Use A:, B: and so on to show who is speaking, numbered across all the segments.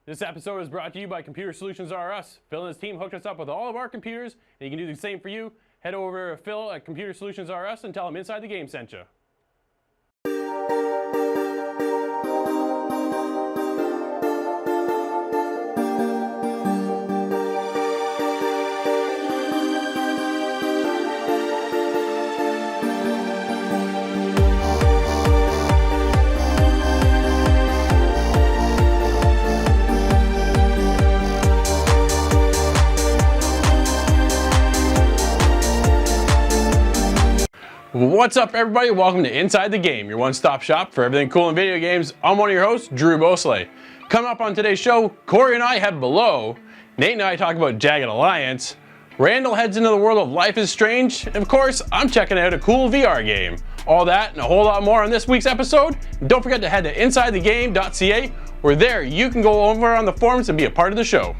A: This episode is brought to you by Computer Solutions R Us. Phil and his team hooked us up with all of our computers, and you can do the same for you. Head over to Phil at Computer Solutions R Us and tell him Inside the Game sent you. What's up, everybody? Welcome to Inside the Game, your one-stop shop for everything cool in video games. I'm one of your hosts, Drew Beausoleil. Coming up on today's show, Corey and I head below. Nate and I talk about Jagged Alliance. Randall heads into the world of Life is Strange. And of course, I'm checking out a cool VR game. All that and a whole lot more on this week's episode. And don't forget to head to InsideTheGame.ca, where there you can go over on the forums and be a part of the show.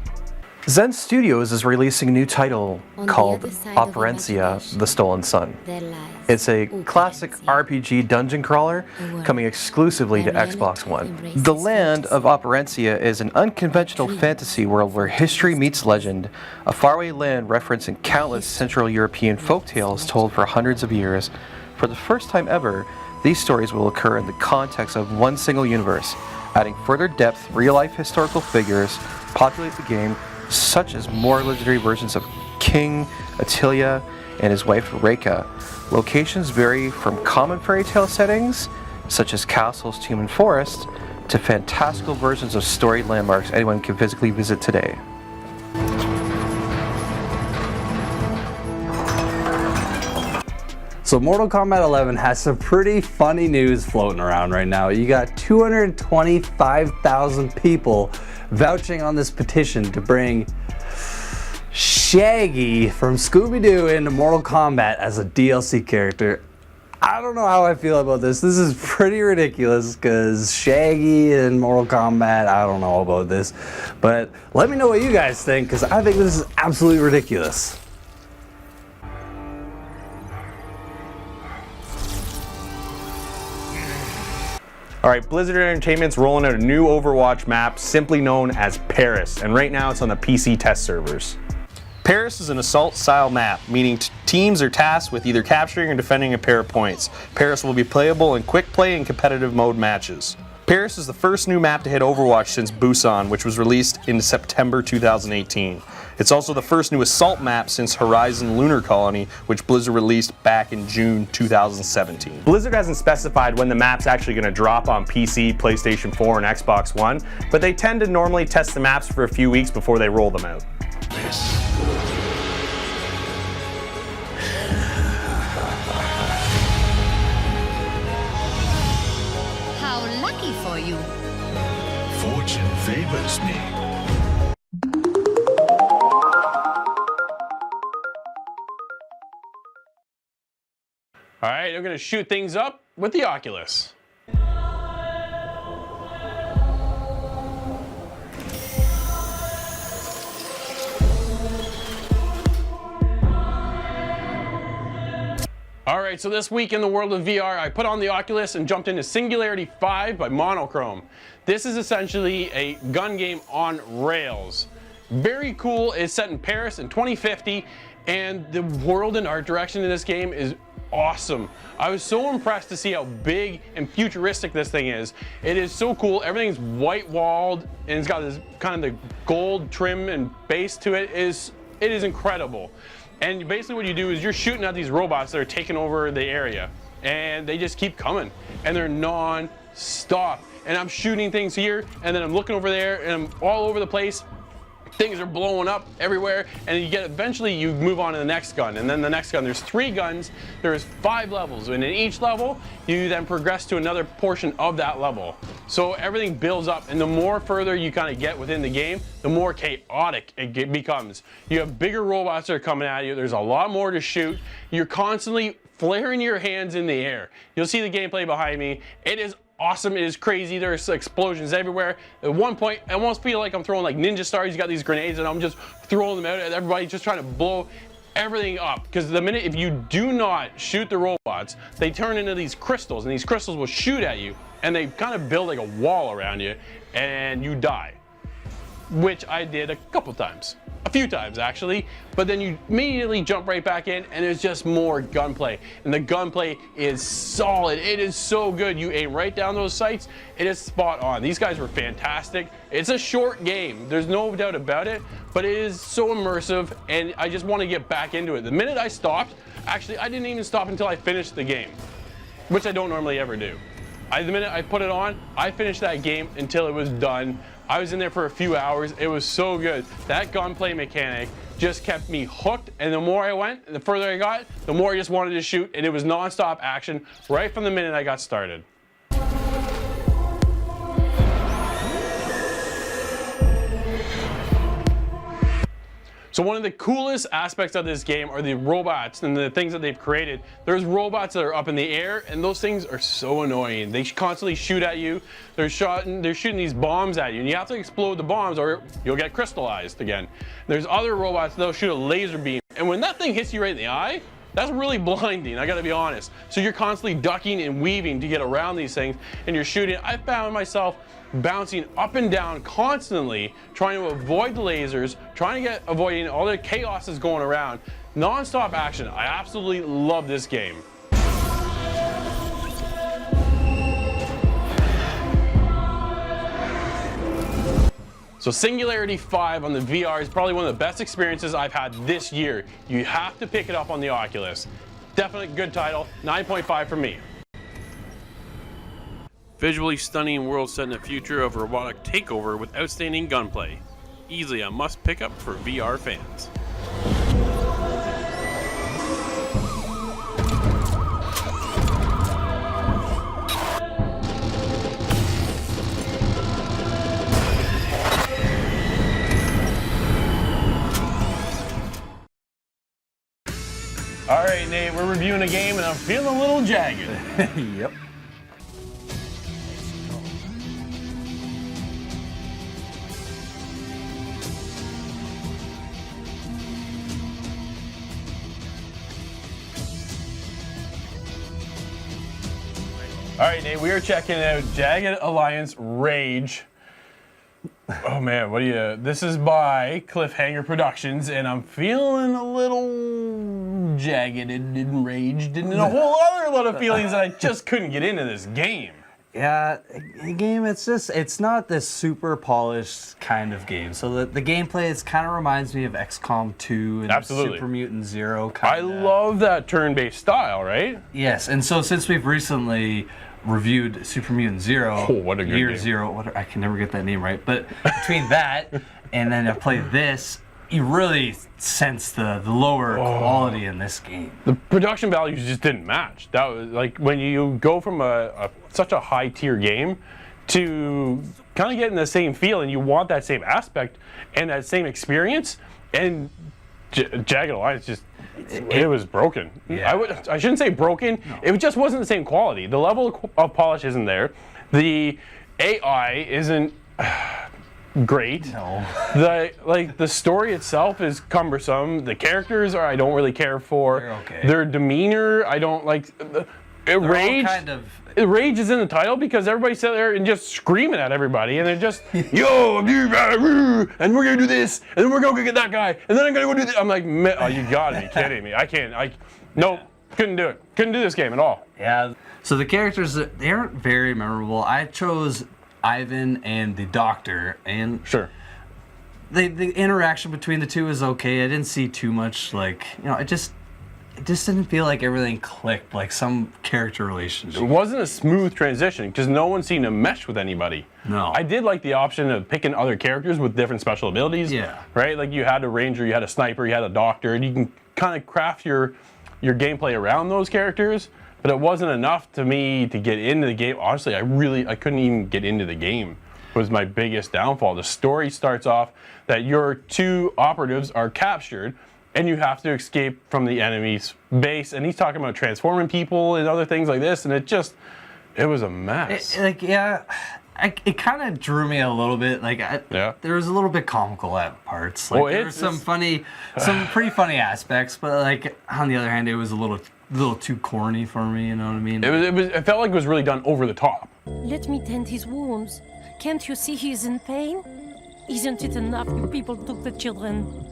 B: Zen Studios is releasing a new title called Operencia: The Stolen Sun. It's a classic RPG dungeon crawler coming exclusively to Xbox One. The land of Operencia is an unconventional fantasy world where history meets legend, a faraway land referencing countless Central European folktales told for hundreds of years. For the first time ever, these stories will occur in the context of one single universe, adding further depth. Real-life historical figures populate the game, such as more legendary versions of King Attila and his wife Reka. Locations vary from common fairy tale settings, such as castles, tomb, and forest, to fantastical versions of storied landmarks anyone can physically visit today.
C: So Mortal Kombat 11 has some pretty funny news floating around right now. You got 225,000 people vouching on this petition to bring Shaggy from Scooby-Doo into Mortal Kombat as a DLC character. I don't know how I feel about this. This is pretty ridiculous because Shaggy in Mortal Kombat, I don't know about this. But let me know what you guys think, because I think this is absolutely ridiculous.
D: Alright, Blizzard Entertainment's rolling out a new Overwatch map simply known as Paris, and right now it's on the PC test servers. Paris is an assault-style map, meaning teams are tasked with either capturing or defending a pair of points. Paris will be playable in quick play and competitive mode matches. Paris is the first new map to hit Overwatch since Busan, which was released in September 2018. It's also the first new assault map since Horizon Lunar Colony, which Blizzard released back in June 2017. Blizzard hasn't specified when the map's actually going to drop on PC, PlayStation 4, and Xbox One, but they tend to normally test the maps for a few weeks before they roll them out.
E: How lucky for you.
F: Fortune favors me.
A: Alright, I'm going to shoot things up with the Oculus. Alright, so this week in the world of VR, I put on the Oculus and jumped into Singularity 5 by Monochrome. This is essentially a gun game on rails. Very cool. It's set in Paris in 2050, and the world and art direction in this game is awesome. I was so impressed to see how big and futuristic this thing is. It is so cool. Everything's white walled and it's got this kind of the gold trim and base to it. It is incredible. And basically what you do is you're shooting at these robots that are taking over the area, and they just keep coming and they're non-stop. And I'm shooting things here and then I'm looking over there and I'm all over the place. Things are blowing up everywhere, and eventually you move on to the next gun, and then the next gun. There's 3 guns, there's 5 levels, and in each level you then progress to another portion of that level. So everything builds up, and the more further you kind of get within the game, the more chaotic it becomes. You have bigger robots that are coming at you, there's a lot more to shoot, you're constantly flaring your hands in the air. You'll see the gameplay behind me. It is awesome. It is crazy. There's explosions everywhere. At one point, I almost feel like I'm throwing like ninja stars. You got these grenades and I'm just throwing them out at everybody, just trying to blow everything up. Because the minute, if you do not shoot the robots, they turn into these crystals, and these crystals will shoot at you, and they kind of build like a wall around you, and you die. which I did a couple times. A few times actually, but then you immediately jump right back in and there's just more gunplay. And the gunplay is solid. It is so good. You aim right down those sights, it is spot on. These guys were fantastic. It's a short game, there's no doubt about it, but it is so immersive and I just want to get back into it. The minute I stopped, actually I didn't even stop until I finished the game, which I don't normally ever do. The minute I put it on, I finished that game until it was done. I was in there for a few hours. It was so good. That gunplay mechanic just kept me hooked, and the more I went, the further I got, the more I just wanted to shoot, and it was non-stop action right from the minute I got started. So one of the coolest aspects of this game are the robots and the things that they've created. There's robots that are up in the air, and those things are so annoying. They constantly shoot at you. They're shooting these bombs at you, and you have to explode the bombs or you'll get crystallized again. There's other robots that'll shoot a laser beam, and when that thing hits you right in the eye, that's really blinding, I gotta be honest. So you're constantly ducking and weaving to get around these things, and you're shooting. I found myself bouncing up and down constantly, trying to avoid the lasers, avoiding all the chaos that's going around. Non-stop action. I absolutely love this game. So Singularity 5 on the VR is probably one of the best experiences I've had this year. You have to pick it up on the Oculus. Definitely good title, 9.5 for me. Visually stunning world set in the future of robotic takeover with outstanding gunplay. Easily a must pick up for VR fans. Alright Nate, we're reviewing a game and I'm feeling a little jagged.
C: Yep.
A: Alright Nate, we are checking out Jagged Alliance Rage. Oh man, this is by Cliffhanger Productions, and I'm feeling a little jagged and raged and a whole other lot of feelings that I just couldn't get into this game.
C: Yeah, the game, it's not this super polished kind of game. So the gameplay, it kind of reminds me of XCOM 2 and
A: Absolutely.
C: Super Mutant Zero kind of.
A: I love that turn-based style, right?
C: Yes, and so since we've recently reviewed Super Mutant Zero,
A: Oh, what a good
C: Year
A: game.
C: Zero, I can never get that name right, but between that and then I play this, you really sense the lower quality in this game.
A: The production values just didn't match. That was like when you go from such a high tier game to kind of getting the same feel, and you want that same aspect and that same experience, and Jagged Alliance just it was broken.
C: Yeah.
A: I shouldn't say broken. No. It just wasn't the same quality. The level of polish isn't there. The AI isn't great.
C: No.
A: The story itself is cumbersome. The characters I don't really care for.
C: They're okay.
A: Their demeanor I don't like. Rage. Rage is in the title because everybody sat there and just screaming at everybody, and they're just, yo, and we're gonna do this, and then we're gonna go get that guy, and then I'm gonna go do this. I'm like, oh, you gotta be kidding me. Nope, couldn't do it. Couldn't do this game at all.
C: Yeah. So the characters, they aren't very memorable. I chose Ivan and the Doctor, and
A: Sure.
C: the interaction between the two is okay. I didn't see too much, it just didn't feel like everything clicked, like some character relationship.
A: It wasn't a smooth transition because no one seemed to mesh with anybody.
C: No.
A: I did like the option of picking other characters with different special abilities.
C: Yeah.
A: Right? Like you had a ranger, you had a sniper, you had a doctor, and you can kind of craft your gameplay around those characters. But it wasn't enough to me to get into the game. Honestly, I couldn't even get into the game. It was my biggest downfall. The story starts off that your two operatives are captured and you have to escape from the enemy's base. And he's talking about transforming people and other things like this, and it was a mess.
C: It kind of drew me a little bit. There was a little bit comical at parts. There were some pretty funny aspects, but on the other hand, it was a little too corny for me. You know what I mean?
A: It felt like it was really done over the top.
G: Let me tend his wounds. Can't you see he's in pain? Isn't it enough you people took the children?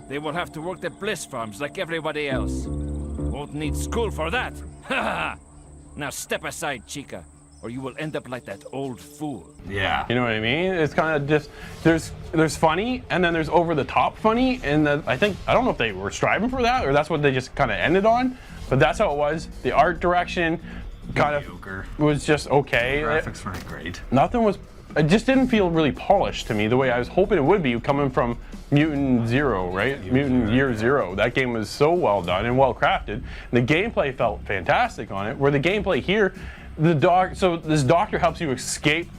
H: They will have to work the bliss farms like everybody else. Won't need school for that. Ha ha! Now step aside, Chica, or you will end up like that old fool.
C: Yeah.
A: You know what I mean? It's kind of just there's funny, and then there's over the top funny, and then I don't know if they were striving for that or that's what they just kind of ended on, but that's how it was. The art direction kind of was just okay.
C: Graphics weren't great.
A: Nothing was. It just didn't feel really polished to me the way I was hoping it would be coming from Mutant Zero, right? Mutant Year Zero. That game was so well done and well crafted. The gameplay felt fantastic on it. Where the gameplay here, so this doctor helps you escape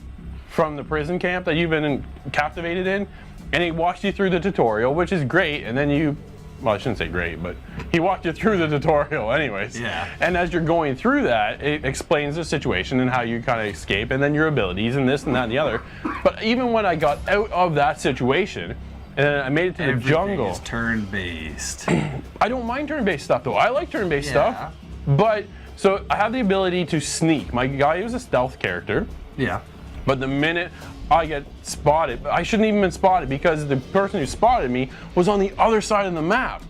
A: from the prison camp that you've been captivated in, and he walks you through the tutorial, which is great. And then well, I shouldn't say great, but he walked you through the tutorial anyways.
C: Yeah.
A: And as you're going through that, it explains the situation and how you kind of escape, and then your abilities and this and that and the other. But even when I got out of that situation, and I made it to the jungle.
C: Is turn-based.
A: I don't mind turn-based stuff though. I like turn-based stuff. But, so I have the ability to sneak. My guy is a stealth character.
C: Yeah.
A: But the minute I get spotted, I shouldn't even been spotted because the person who spotted me was on the other side of the map.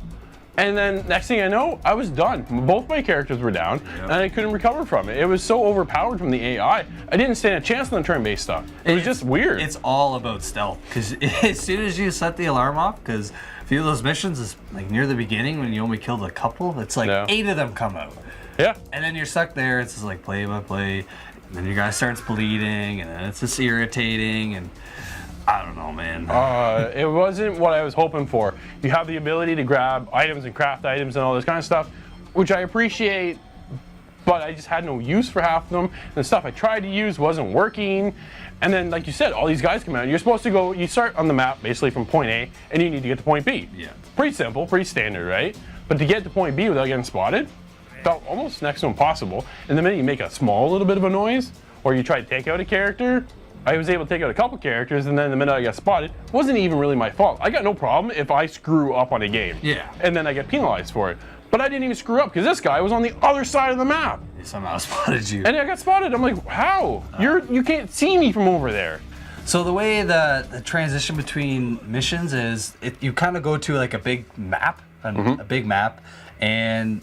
A: And then next thing I know, I was done. Both my characters were down, and I couldn't recover from it. It was so overpowered from the AI. I didn't stand a chance on the turn-based stuff. It was just weird.
C: It's all about stealth, because as soon as you set the alarm off, because a few of those missions is like near the beginning when you only killed a couple, it's like 8 of them come out.
A: Yeah.
C: And then you're stuck there. It's just like play by play. And then your guy starts bleeding, and then it's just irritating, and I don't know, man.
A: It wasn't what I was hoping for. You have the ability to grab items and craft items and all this kind of stuff, which I appreciate, but I just had no use for half of them. And the stuff I tried to use wasn't working. And then, like you said, all these guys come out. You're supposed to go, you start on the map basically from point A, and you need to get to point B.
C: Yeah.
A: Pretty simple, pretty standard, right? But to get to point B without getting spotted, felt almost next to impossible. And the minute you make a small little bit of a noise, or you try to take out a character, I was able to take out a couple characters, and then the minute I got spotted, it wasn't even really my fault. I got no problem if I screw up on a game.
C: Yeah.
A: And then I get penalized for it. But I didn't even screw up because this guy was on the other side of the map.
C: He somehow spotted you.
A: And I got spotted. I'm like, how? You can't see me from over there.
C: So the way the transition between missions is, you kind of go to like a big map, a big map, and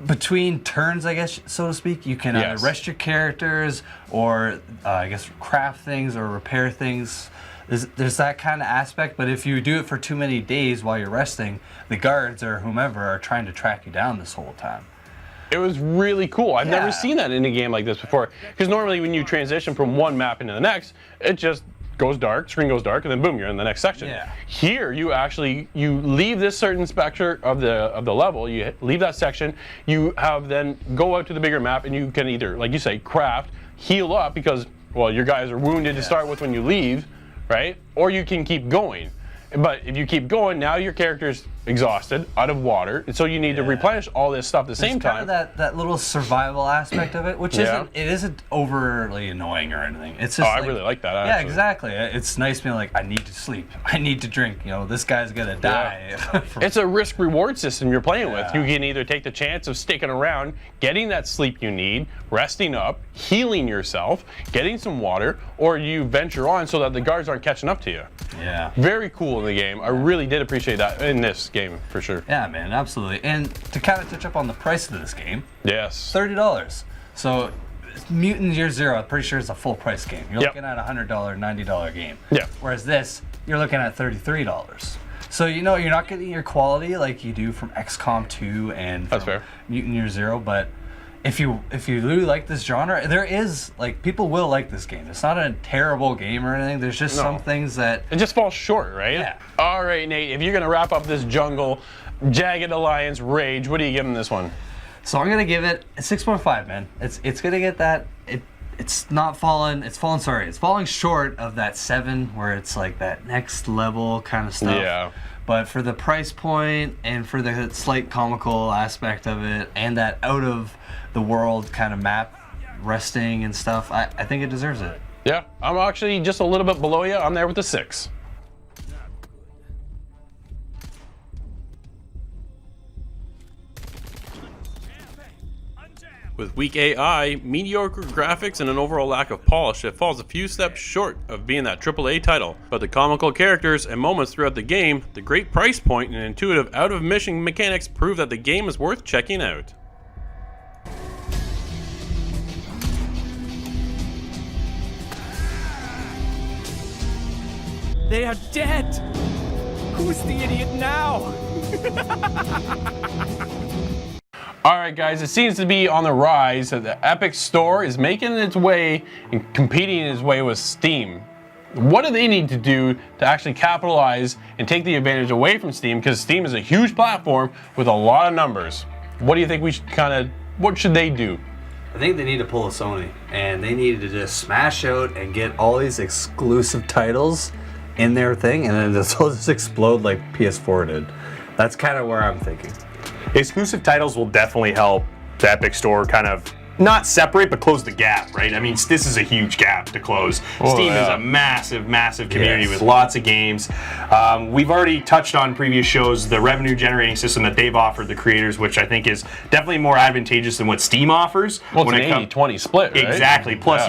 C: between turns, I guess, so to speak, you can either rest your characters or I guess craft things or repair things. There's that kind of aspect, but if you do it for too many days while you're resting, the guards or whomever are trying to track you down this whole time.
A: It was really cool. I've never seen that in a game like this before. Because normally when you transition from one map into the next, it just goes dark, screen goes dark, and then boom, you're in the next section.
C: Yeah.
A: Here, you leave this certain spectrum of the level, you leave that section, you have then go out to the bigger map, and you can either, like you say, craft, heal up, because, well, your guys are wounded to start with when you leave, right? Or you can keep going. But if you keep going, now your character's exhausted, out of water, and so you need to replenish all this stuff at the same time.
C: Kind of that little survival aspect of it, which isn't overly annoying or anything. It's just
A: I really like that, actually.
C: Yeah, exactly. It's nice being like, I need to sleep, I need to drink. You know, this guy's gonna die.
A: It's a risk-reward system you're playing with. You can either take the chance of sticking around, getting that sleep you need, resting up, healing yourself, getting some water, or you venture on so that the guards aren't catching up to you.
C: Yeah.
A: Very cool in the game. I really did appreciate that in this game, for sure.
C: Yeah, man, absolutely. And to kind of touch up on the price of this game,
A: yes,
C: $30. So Mutant Year Zero, I'm pretty sure it's a full price game. You're looking at a $100, $90 game.
A: Yeah.
C: Whereas this, you're looking at $33. So you know you're not getting your quality like you do from XCOM 2 and from Mutant Year Zero, but if you really like this genre, there is, like, people will like this game. It's not a terrible game or anything. There's just some things that
A: it just falls short, right?
C: Yeah.
A: All right, Nate, if you're gonna wrap up this jungle, Jagged Alliance Rage, what are you giving this one?
C: So I'm gonna give it a 6.5, man. It's gonna get that. It's falling short of that 7 where it's like that next level kind of stuff.
A: Yeah.
C: But for the price point and for the slight comical aspect of it and that out of the world kind of map resting and stuff, I think it deserves it.
A: Yeah, I'm actually just a little bit below you. I'm there with the 6. With weak AI, mediocre graphics, and an overall lack of polish, it falls a few steps short of being that AAA title. But the comical characters and moments throughout the game, the great price point, and intuitive out-of-mission mechanics prove that the game is worth checking out.
H: They are dead! Who's the idiot now?
A: Alright guys, it seems to be on the rise that the Epic Store is making its way and competing its way with Steam. What do they need to do to actually capitalize and take the advantage away from Steam? Because Steam is a huge platform with a lot of numbers. What do you think we should what should they do?
C: I think they need to pull a Sony, and they need to just smash out and get all these exclusive titles in their thing, and then they'll just explode like PS4 did. That's kind of where I'm thinking.
D: Exclusive titles will definitely help the Epic Store kind of not separate, but close the gap, right? I mean, this is a huge gap to close. Steam is a massive, massive community with lots of games. We've already touched on previous shows the revenue generating system that they've offered the creators, which I think is definitely more advantageous than what Steam offers.
A: Well, it's an 80-20 split, right?
D: Exactly. Plus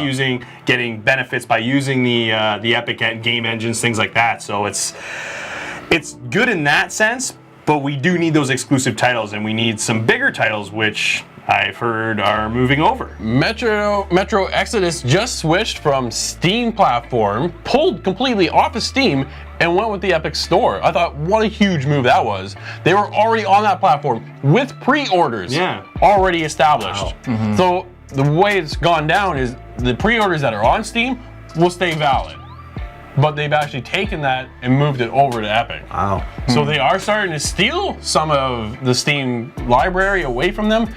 D: getting benefits by using the Epic game engines, things like that. So it's good in that sense, but we do need those exclusive titles, and we need some bigger titles, which I've heard are moving over.
A: Metro Exodus just switched from Steam platform, pulled completely off of Steam, and went with the Epic Store. I thought, what a huge move that was. They were already on that platform with pre-orders already established.
C: Wow.
A: So the way it's gone down is the pre-orders that are on Steam will stay valid. But they've actually taken that and moved it over to Epic.
C: Wow.
A: So they are starting to steal some of the Steam library away from them,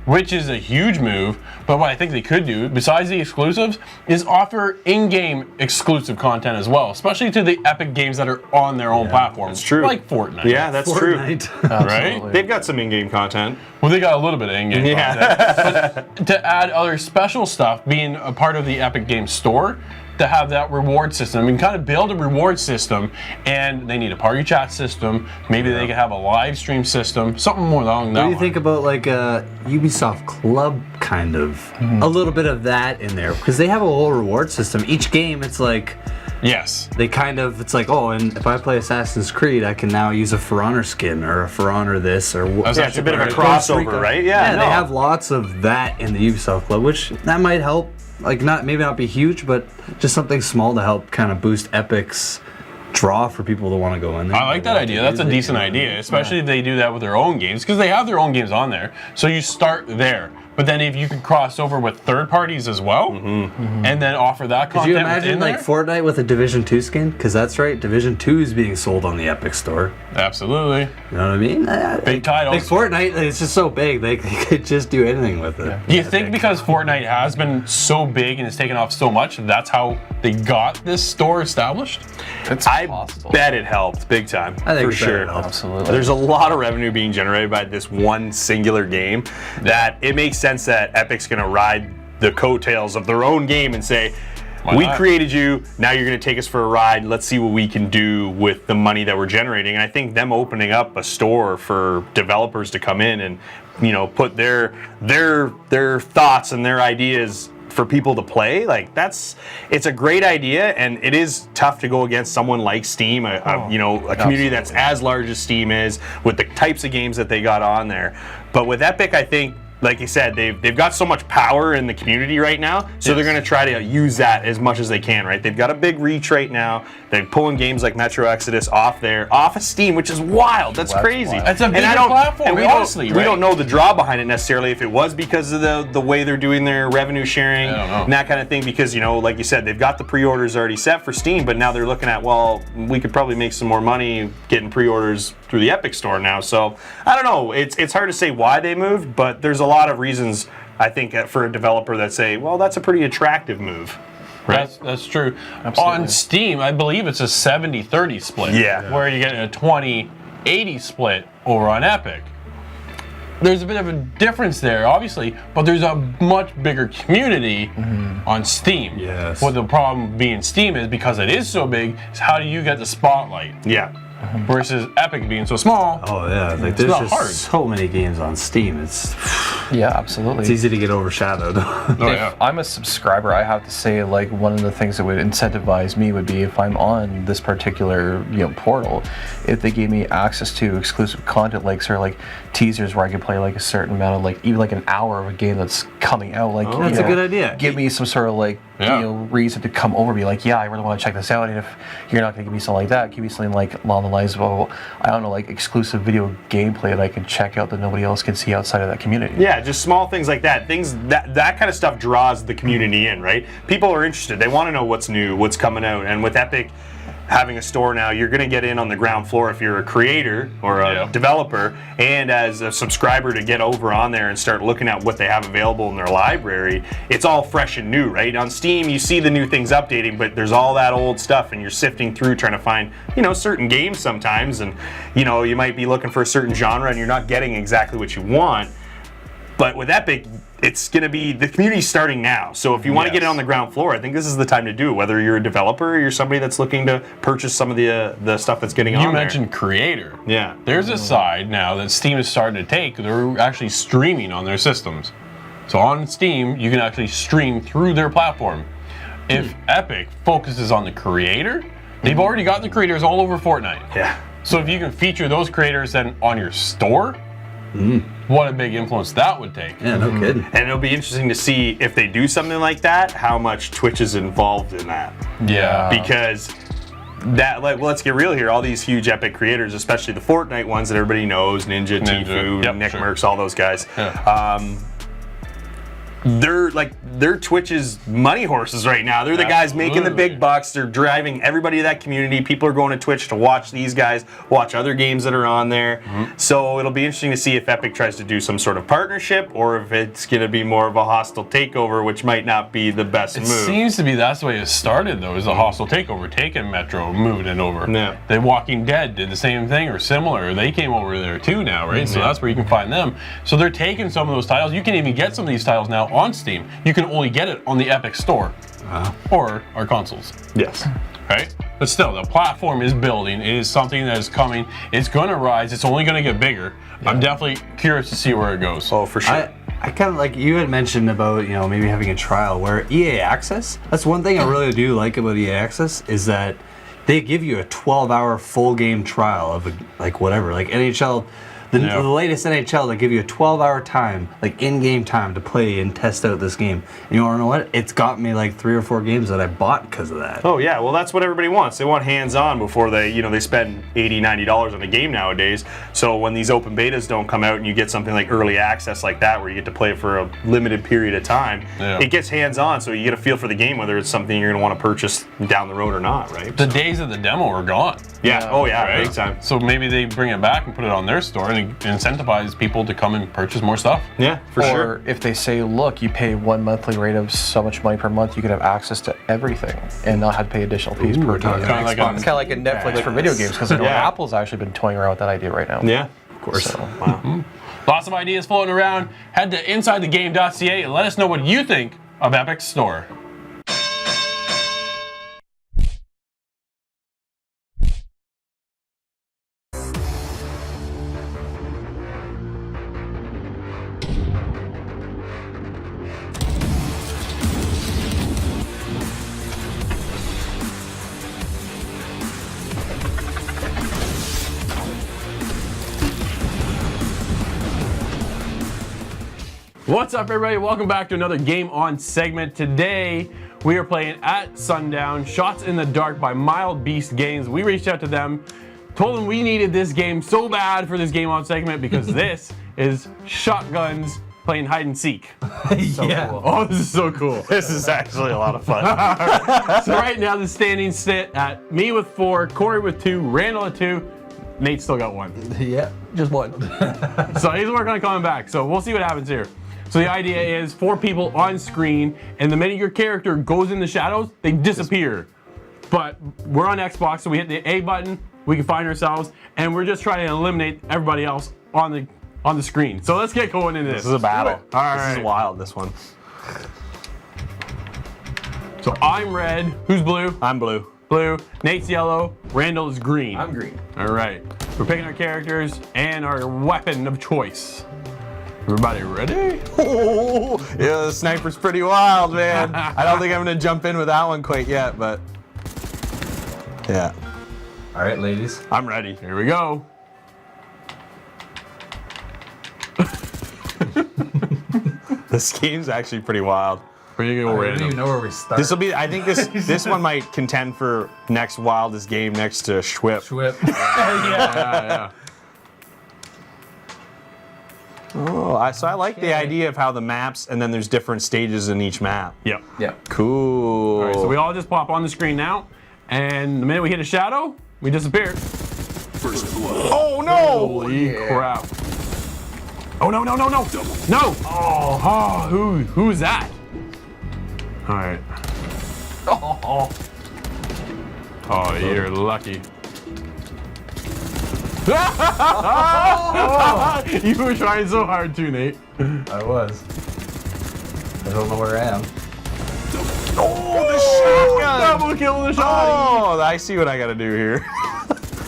A: which is a huge move. But what I think they could do, besides the exclusives, is offer in-game exclusive content as well, especially to the Epic games that are on their own platform.
D: That's true.
A: Like Fortnite.
D: Yeah, that's
C: Fortnite.
D: true.
A: Right?
D: They've got some in-game content.
A: Well, they got a little bit of in-game content. But to add other special stuff, being a part of the Epic Games Store, to have that reward system and kind of build a reward system, and they need a party chat system. Maybe they could have a live stream system, something more along that
C: What do you
A: line.
C: think about like a Ubisoft Club kind of? A little bit of that in there, because they have a whole reward system. Each game, it's like,
A: Yes.
C: they kind of, it's like, oh, and if I play Assassin's Creed, I can now use a For Honor skin or a For Honor this or
A: That's
D: Yeah, it's a bit of a
A: Right.
D: crossover, right?
C: Yeah, they have lots of that in the Ubisoft Club, which that might help. Like, maybe not be huge, but just something small to help kind of boost Epic's draw for people to want to go in there.
A: I like that idea. That's a decent idea, especially if they do that with their own games, because they have their own games on there. So you start there. But then if you can cross over with third parties as well, and then offer that
C: Could
A: content
C: you imagine
A: within
C: like
A: there?
C: Fortnite with a Division 2 skin? Because that's right, Division 2 is being sold on the Epic Store.
A: Absolutely.
C: You know what I mean?
A: Big titles.
C: Like Fortnite, it's just so big, they could just do anything with it.
A: Do you think because Fortnite has been so big and has taken off so much, that's how they got this store established?
B: It's
D: I
B: possible.
D: bet it helped big time.
C: I think
D: for
C: it
D: sure.
C: helped.
B: Absolutely.
D: There's a lot of revenue being generated by this one singular game that it makes sense that Epic's going to ride the coattails of their own game and say,
A: Why
D: we
A: not?
D: created you, now you're going to take us for a ride. Let's see what we can do with the money that we're generating. And I think them opening up a store for developers to come in and, you know, put their thoughts and their ideas for people to play, like it's a great idea, and it is tough to go against someone like Steam, a community that's as large as Steam is, with the types of games that they got on there. But with Epic, I think, like you said, they've got so much power in the community right now, so they're going to try to use that as much as they can, right? They've got a big reach right now. They're pulling games like Metro Exodus off of Steam, which is wild. That's crazy.
A: It's a bigger
D: And I don't-
A: platform,
D: and we
A: honestly,
D: we
A: right?
D: don't know the draw behind it necessarily, if it was because of the way they're doing their revenue sharing
A: I don't know.
D: and that kind of thing, because, you know, like you said, they've got the pre-orders already set for Steam, but now they're looking at, well, we could probably make some more money getting pre-orders through the Epic Store now. So I don't know, it's hard to say why they moved, but there's a lot of reasons, I think, for a developer that say, well, that's a pretty attractive move. Right?
A: That's true.
B: Absolutely.
A: On Steam, I believe it's a 70-30 split.
D: Yeah.
A: Where you get a 20-80 split over on Epic. There's a bit of a difference there, obviously, but there's a much bigger community on Steam.
C: Yes.
A: What the problem being Steam is, because it is so big, is how do you get the spotlight?
D: Yeah.
A: versus Epic being so small.
C: Oh yeah, like there's
A: not
C: just
A: hard.
C: so many games on Steam. It's
B: Yeah, absolutely.
C: easy to get overshadowed.
A: Oh, yeah.
B: If I'm a subscriber, I have to say, like, one of the things that would incentivize me would be if I'm on this particular, portal, if they gave me access to exclusive content, like sort of like teasers where I could play like a certain amount of, like, even like an hour of a game that's coming out. Like,
C: That's a good idea.
B: Give me some sort of like reason to come over, be like, yeah, I really want to check this out. And if you're not going to give me something like that, give me something like along the lines of, I don't know, like exclusive video gameplay that I can check out that nobody else can see outside of that community.
D: Yeah, just small things like that. Things that kind of stuff draws the community in, right? People are interested. They want to know what's new, what's coming out. And with Epic having a store now, you're going to get in on the ground floor if you're a creator or a developer, and as a subscriber to get over on there and start looking at what they have available in their library. It's all fresh and new, right? On Steam, you see the new things updating, but there's all that old stuff, and you're sifting through trying to find, certain games sometimes, and you might be looking for a certain genre and you're not getting exactly what you want. But with Epic, it's going to be, the community's starting now. So if you want to get it on the ground floor, I think this is the time to do it, whether you're a developer or you're somebody that's looking to purchase some of the stuff that's getting on there.
A: You mentioned creator.
D: Yeah.
A: There's a side now that Steam is starting to take. They're actually streaming on their systems. So on Steam, you can actually stream through their platform. If Epic focuses on the creator, they've already got the creators all over Fortnite.
D: Yeah.
A: So if you can feature those creators then on your store, what a big influence that would take.
C: Yeah, no kidding.
D: And it'll be interesting to see if they do something like that, how much Twitch is involved in that.
A: Yeah.
D: Because let's get real here. All these huge Epic creators, especially the Fortnite ones that everybody knows, Ninja, Tfue, Nick Mercs, all those guys.
A: Yeah.
D: They're Twitch's money horses right now. They're the guys making the big bucks. They're driving everybody to that community. People are going to Twitch to watch these guys, watch other games that are on there. So it'll be interesting to see if Epic tries to do some sort of partnership or if it's going to be more of a hostile takeover, which might not be the best move.
A: It seems to be that's the way it started, though, is a hostile takeover, taking Metro, moving it over.
D: Yeah.
A: The Walking Dead did the same thing or similar. They came over there too now, right? So that's where you can find them. So they're taking some of those titles. You can even get some of these titles now on Steam. You can only get it on the Epic Store or our consoles.
D: Yes.
A: Right? But still, the platform is building. It is something that is coming. It's going to rise. It's only going to get bigger. I'm definitely curious to see where it goes.
D: Oh, for sure.
C: I kind of like, you had mentioned about, maybe having a trial where EA Access, that's one thing I really do like about EA Access is that they give you a 12-hour full game trial of whatever, like NHL. The latest NHL, they give you a 12-hour time, like in-game time to play and test out this game. And you want to know what? It's got me like 3 or 4 games that I bought because of that.
D: Oh yeah, well that's what everybody wants. They want hands-on before they spend $80, $90 on a game nowadays. So when these open betas don't come out and you get something like early access like that where you get to play it for a limited period of time, it gets hands-on so you get a feel for the game whether it's something you're going to want to purchase down the road or not, right?
A: The days of the demo are gone.
D: Yeah, oh yeah,
A: Right?
D: big time.
A: So maybe they bring it back and put it on their store and incentivize people to come and purchase more stuff.
D: Yeah, for
B: Or
D: sure.
B: if they say, look, you pay one monthly rate of so much money per month, you could have access to everything and not have to pay additional fees per game.
A: Kinda like
B: It's kind of like a Netflix for video games because Apple's actually been toying around with that idea right now.
D: Yeah, of course.
B: So,
D: Wow.
A: Lots of ideas floating around. Head to InsideTheGame.ca and let us know what you think of Epic's store. What's up, everybody? Welcome back to another Game On segment. Today, we are playing At Sundown, Shots in the Dark by Mild Beast Games. We reached out to them, told them we needed this game so bad for this Game On segment because this is shotguns playing hide and seek.
C: Yeah.
A: Oh, this is so cool.
D: This is actually a lot of fun.
A: So right now, the standings sit at me with 4, Corey with 2, Randall at 2, Nate still got 1.
C: Yeah, just one.
A: So he's working on coming back. So we'll see what happens here. So the idea is 4 people on screen, and the minute your character goes in the shadows, they disappear. But we're on Xbox, so we hit the A button, we can find ourselves, and we're just trying to eliminate everybody else on the screen. So let's get going into this.
D: This is a battle.
A: All right.
D: This is wild, this one.
A: So I'm red. Who's blue?
D: I'm blue.
A: blue, Nate's yellow, Randall is green.
B: I'm green.
A: All right, we're picking our characters and our weapon of choice. Everybody ready?
D: Oh, yeah, the sniper's pretty wild, man. I don't think I'm gonna jump in with that one quite yet, but yeah.
C: All right, ladies.
D: I'm ready.
A: Here we go.
D: This game's actually pretty wild.
A: Where you go,
C: I don't
A: Randall?
C: even know where we start.
D: This will be. I think this one might contend for next wildest game next to Schwip.
C: Schwip.
A: Yeah.
D: Oh, so I like the idea of how the maps and then there's different stages in each map.
A: Yep.
C: Yeah.
D: Cool.
A: All right, so we all just pop on the screen now, and the minute we hit a shadow, we disappear.
D: Oh no!
A: Holy crap! Oh no! No! Oh, who's that? All right. Oh, you're lucky. You were trying so hard too, Nate.
C: I was. I don't know where I am.
D: Oh, the shotgun!
A: Double kill the shot.
D: Oh, I see what I gotta do here.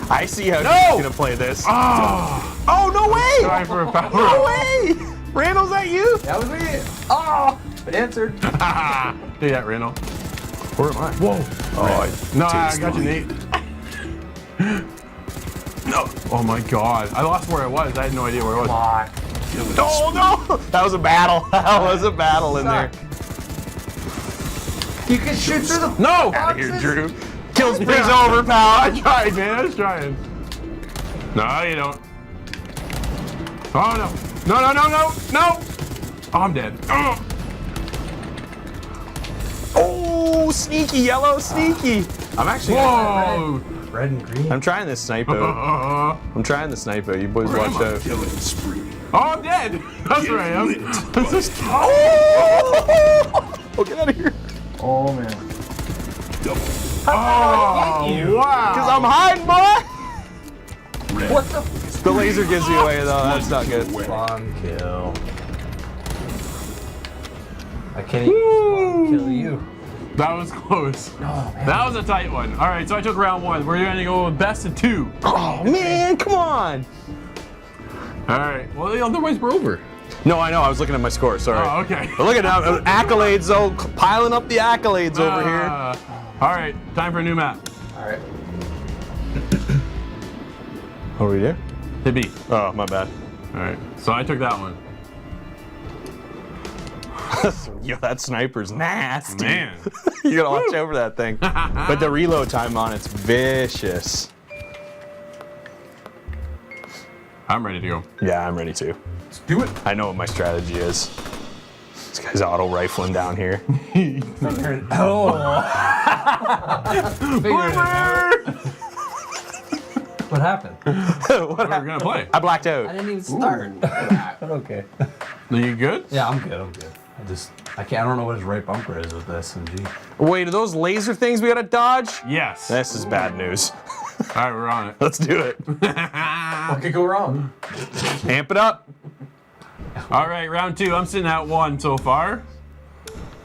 D: I see how he's gonna play this. Oh, no way!
A: Try for a power
D: No
A: up.
D: way! Randall's that you?
C: That was me. Oh, answered.
A: Do that, Randall.
D: Where am I?
A: Whoa.
D: Oh,
A: No, I got you, Nate. No. Oh my god. I lost where I was. I had no idea where I was.
D: oh no! That was a battle. That was a battle in there.
C: You can shoot through the.
A: No!
D: Out of here, Drew. Kill spray's over, pal.
A: I tried, man. I was trying. No, you don't. Oh no. No! Oh, I'm dead. Oh.
D: Oh, sneaky yellow, sneaky. I'm actually.
A: Whoa!
C: Red and green.
D: I'm trying this sniper.
A: Oh,
D: I'm trying the sniper. You boys watch out.
F: Killing spree.
A: I'm dead. That's where I am.
D: Oh, get out of here.
C: Oh man.
A: Oh, wow.
D: Cause I'm hiding, boy.
C: What the?
D: The laser gives you away though. That's not good.
C: Spawn kill. I can't even spawn kill you.
A: That was close.
C: Oh man.
A: That was a tight one. All right, so I took round one. We're gonna go with best of two.
D: Oh man, come on.
A: All right. Well, otherwise we're over.
D: No, I know. I was looking at my score. Sorry.
A: Oh, okay.
D: But look at that. Accolades, though. Piling up the accolades over here.
A: All right, time for a new map.
C: All right.
D: Are we there?
A: Hit B.
D: Oh, my bad.
A: All right, so I took that one.
D: Yo, that sniper's nasty.
A: Man.
D: You gotta watch over that thing. But the reload time on it's vicious.
A: I'm ready to go.
D: Yeah, I'm ready to.
C: Let's do it.
D: I know what my strategy is. This guy's auto rifling down here.
C: Oh. What happened?
A: We're gonna play.
D: I blacked
C: I
D: out.
C: didn't even start. But okay.
A: Are you good?
C: Yeah, I'm good. I don't know what his right bumper is with the SMG.
D: Wait, are those laser things we gotta dodge?
A: Yes.
D: This is bad news.
A: All right, we're on it.
D: Let's do it.
C: What could go wrong?
D: Amp it up.
A: All right, round two. I'm sitting at 1 so far.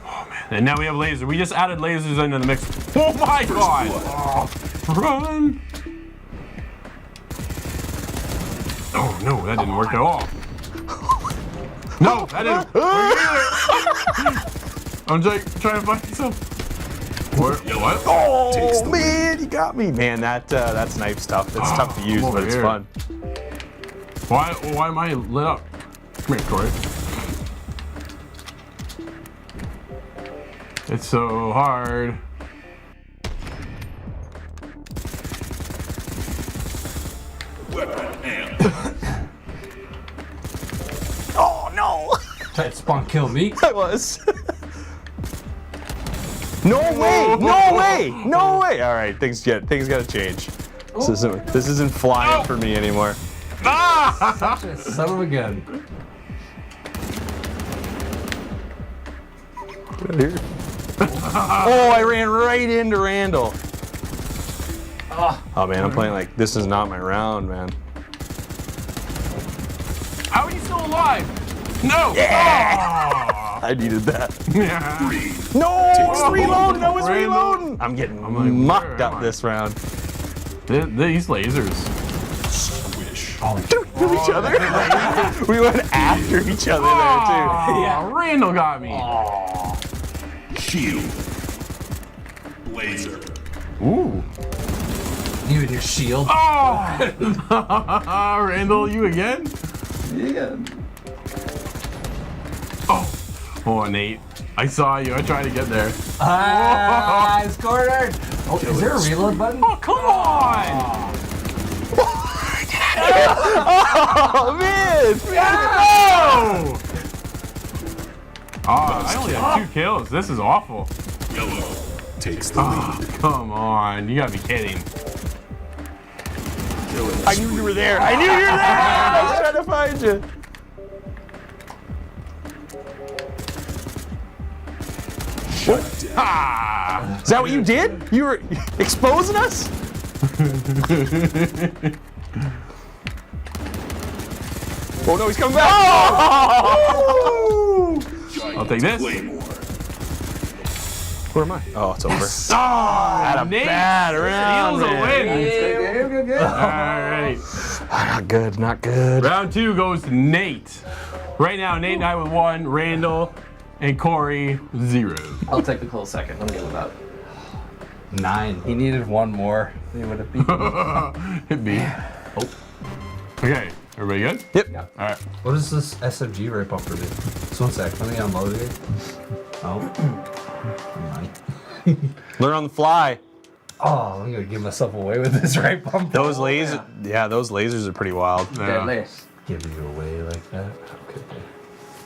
A: Oh man, and now we have laser. We just added lasers into the mix. Oh my god! Oh, run! Oh no, that didn't work at all. No, that didn't work either. I'm just trying to find some. What?
D: Oh man, you got me. Man, that snipe stuff. It's tough to use,
A: over
D: but it's
A: here.
D: fun.
A: Why am I lit up? Come here, Corey. It's so hard.
D: Oh no!
C: Tried to spawn kill me.
D: I was. No way! No way! No way! All right, things gotta change. This isn't flying for me anymore.
A: Ah!
C: Son of a gun.
D: Get out of here. Oh, I ran right into Randall. Oh man, I'm playing like this is not my round, man.
A: How are you still alive? No!
D: Yeah! I needed that.
A: Yeah.
D: No! reloading. I was
A: Randall.
D: reloading. I'm getting
A: I'm like,
D: mucked
A: where am
D: up
A: I?
D: this round.
A: These lasers.
F: Squish.
D: Kill each other. We went after each other there too.
A: Yeah, Randall got me.
F: Shield. Laser.
A: Ooh.
C: You and your shield.
A: Oh! Randall, you again?
C: Yeah.
A: Oh, Nate. I saw you. I tried to get there.
C: Ah, it's cornered. Oh, is there a reload button?
A: Oh, come on!
D: Oh man!
A: No! Oh, I only have 2 kills. This is awful.
F: Yellow takes the
A: Oh,
F: lead.
A: come on. You gotta be kidding.
D: I knew you were there. I knew you were there. I was trying to find you.
A: Ah!
D: Is that what you did? You were exposing us? Oh no, he's coming back! Oh!
A: I'll take this.
F: Claymore.
D: Where am I? Oh, it's over.
A: Ah,
D: Had a
A: Nate
D: bad round,
A: steals a
D: man.
A: win. All right.
D: Not good, not good.
A: Round 2 goes to Nate. Right now, Nate and I with 1, Randall and Corey 0.
B: I'll take the close second. Let me get that.
C: 9. He needed one more. He would have beat me.
A: Hit me. Oh. Okay, everybody good?
D: Yep.
A: All right.
C: What does this SFG right bumper do? Just one sec. Let me unload it. Oh. Never mind.
D: Learn on the fly.
C: Oh, I'm gonna give myself away with this right bumper.
D: Those lasers, yeah, those lasers are pretty wild.
A: Yeah.
C: Give you away like that? Okay.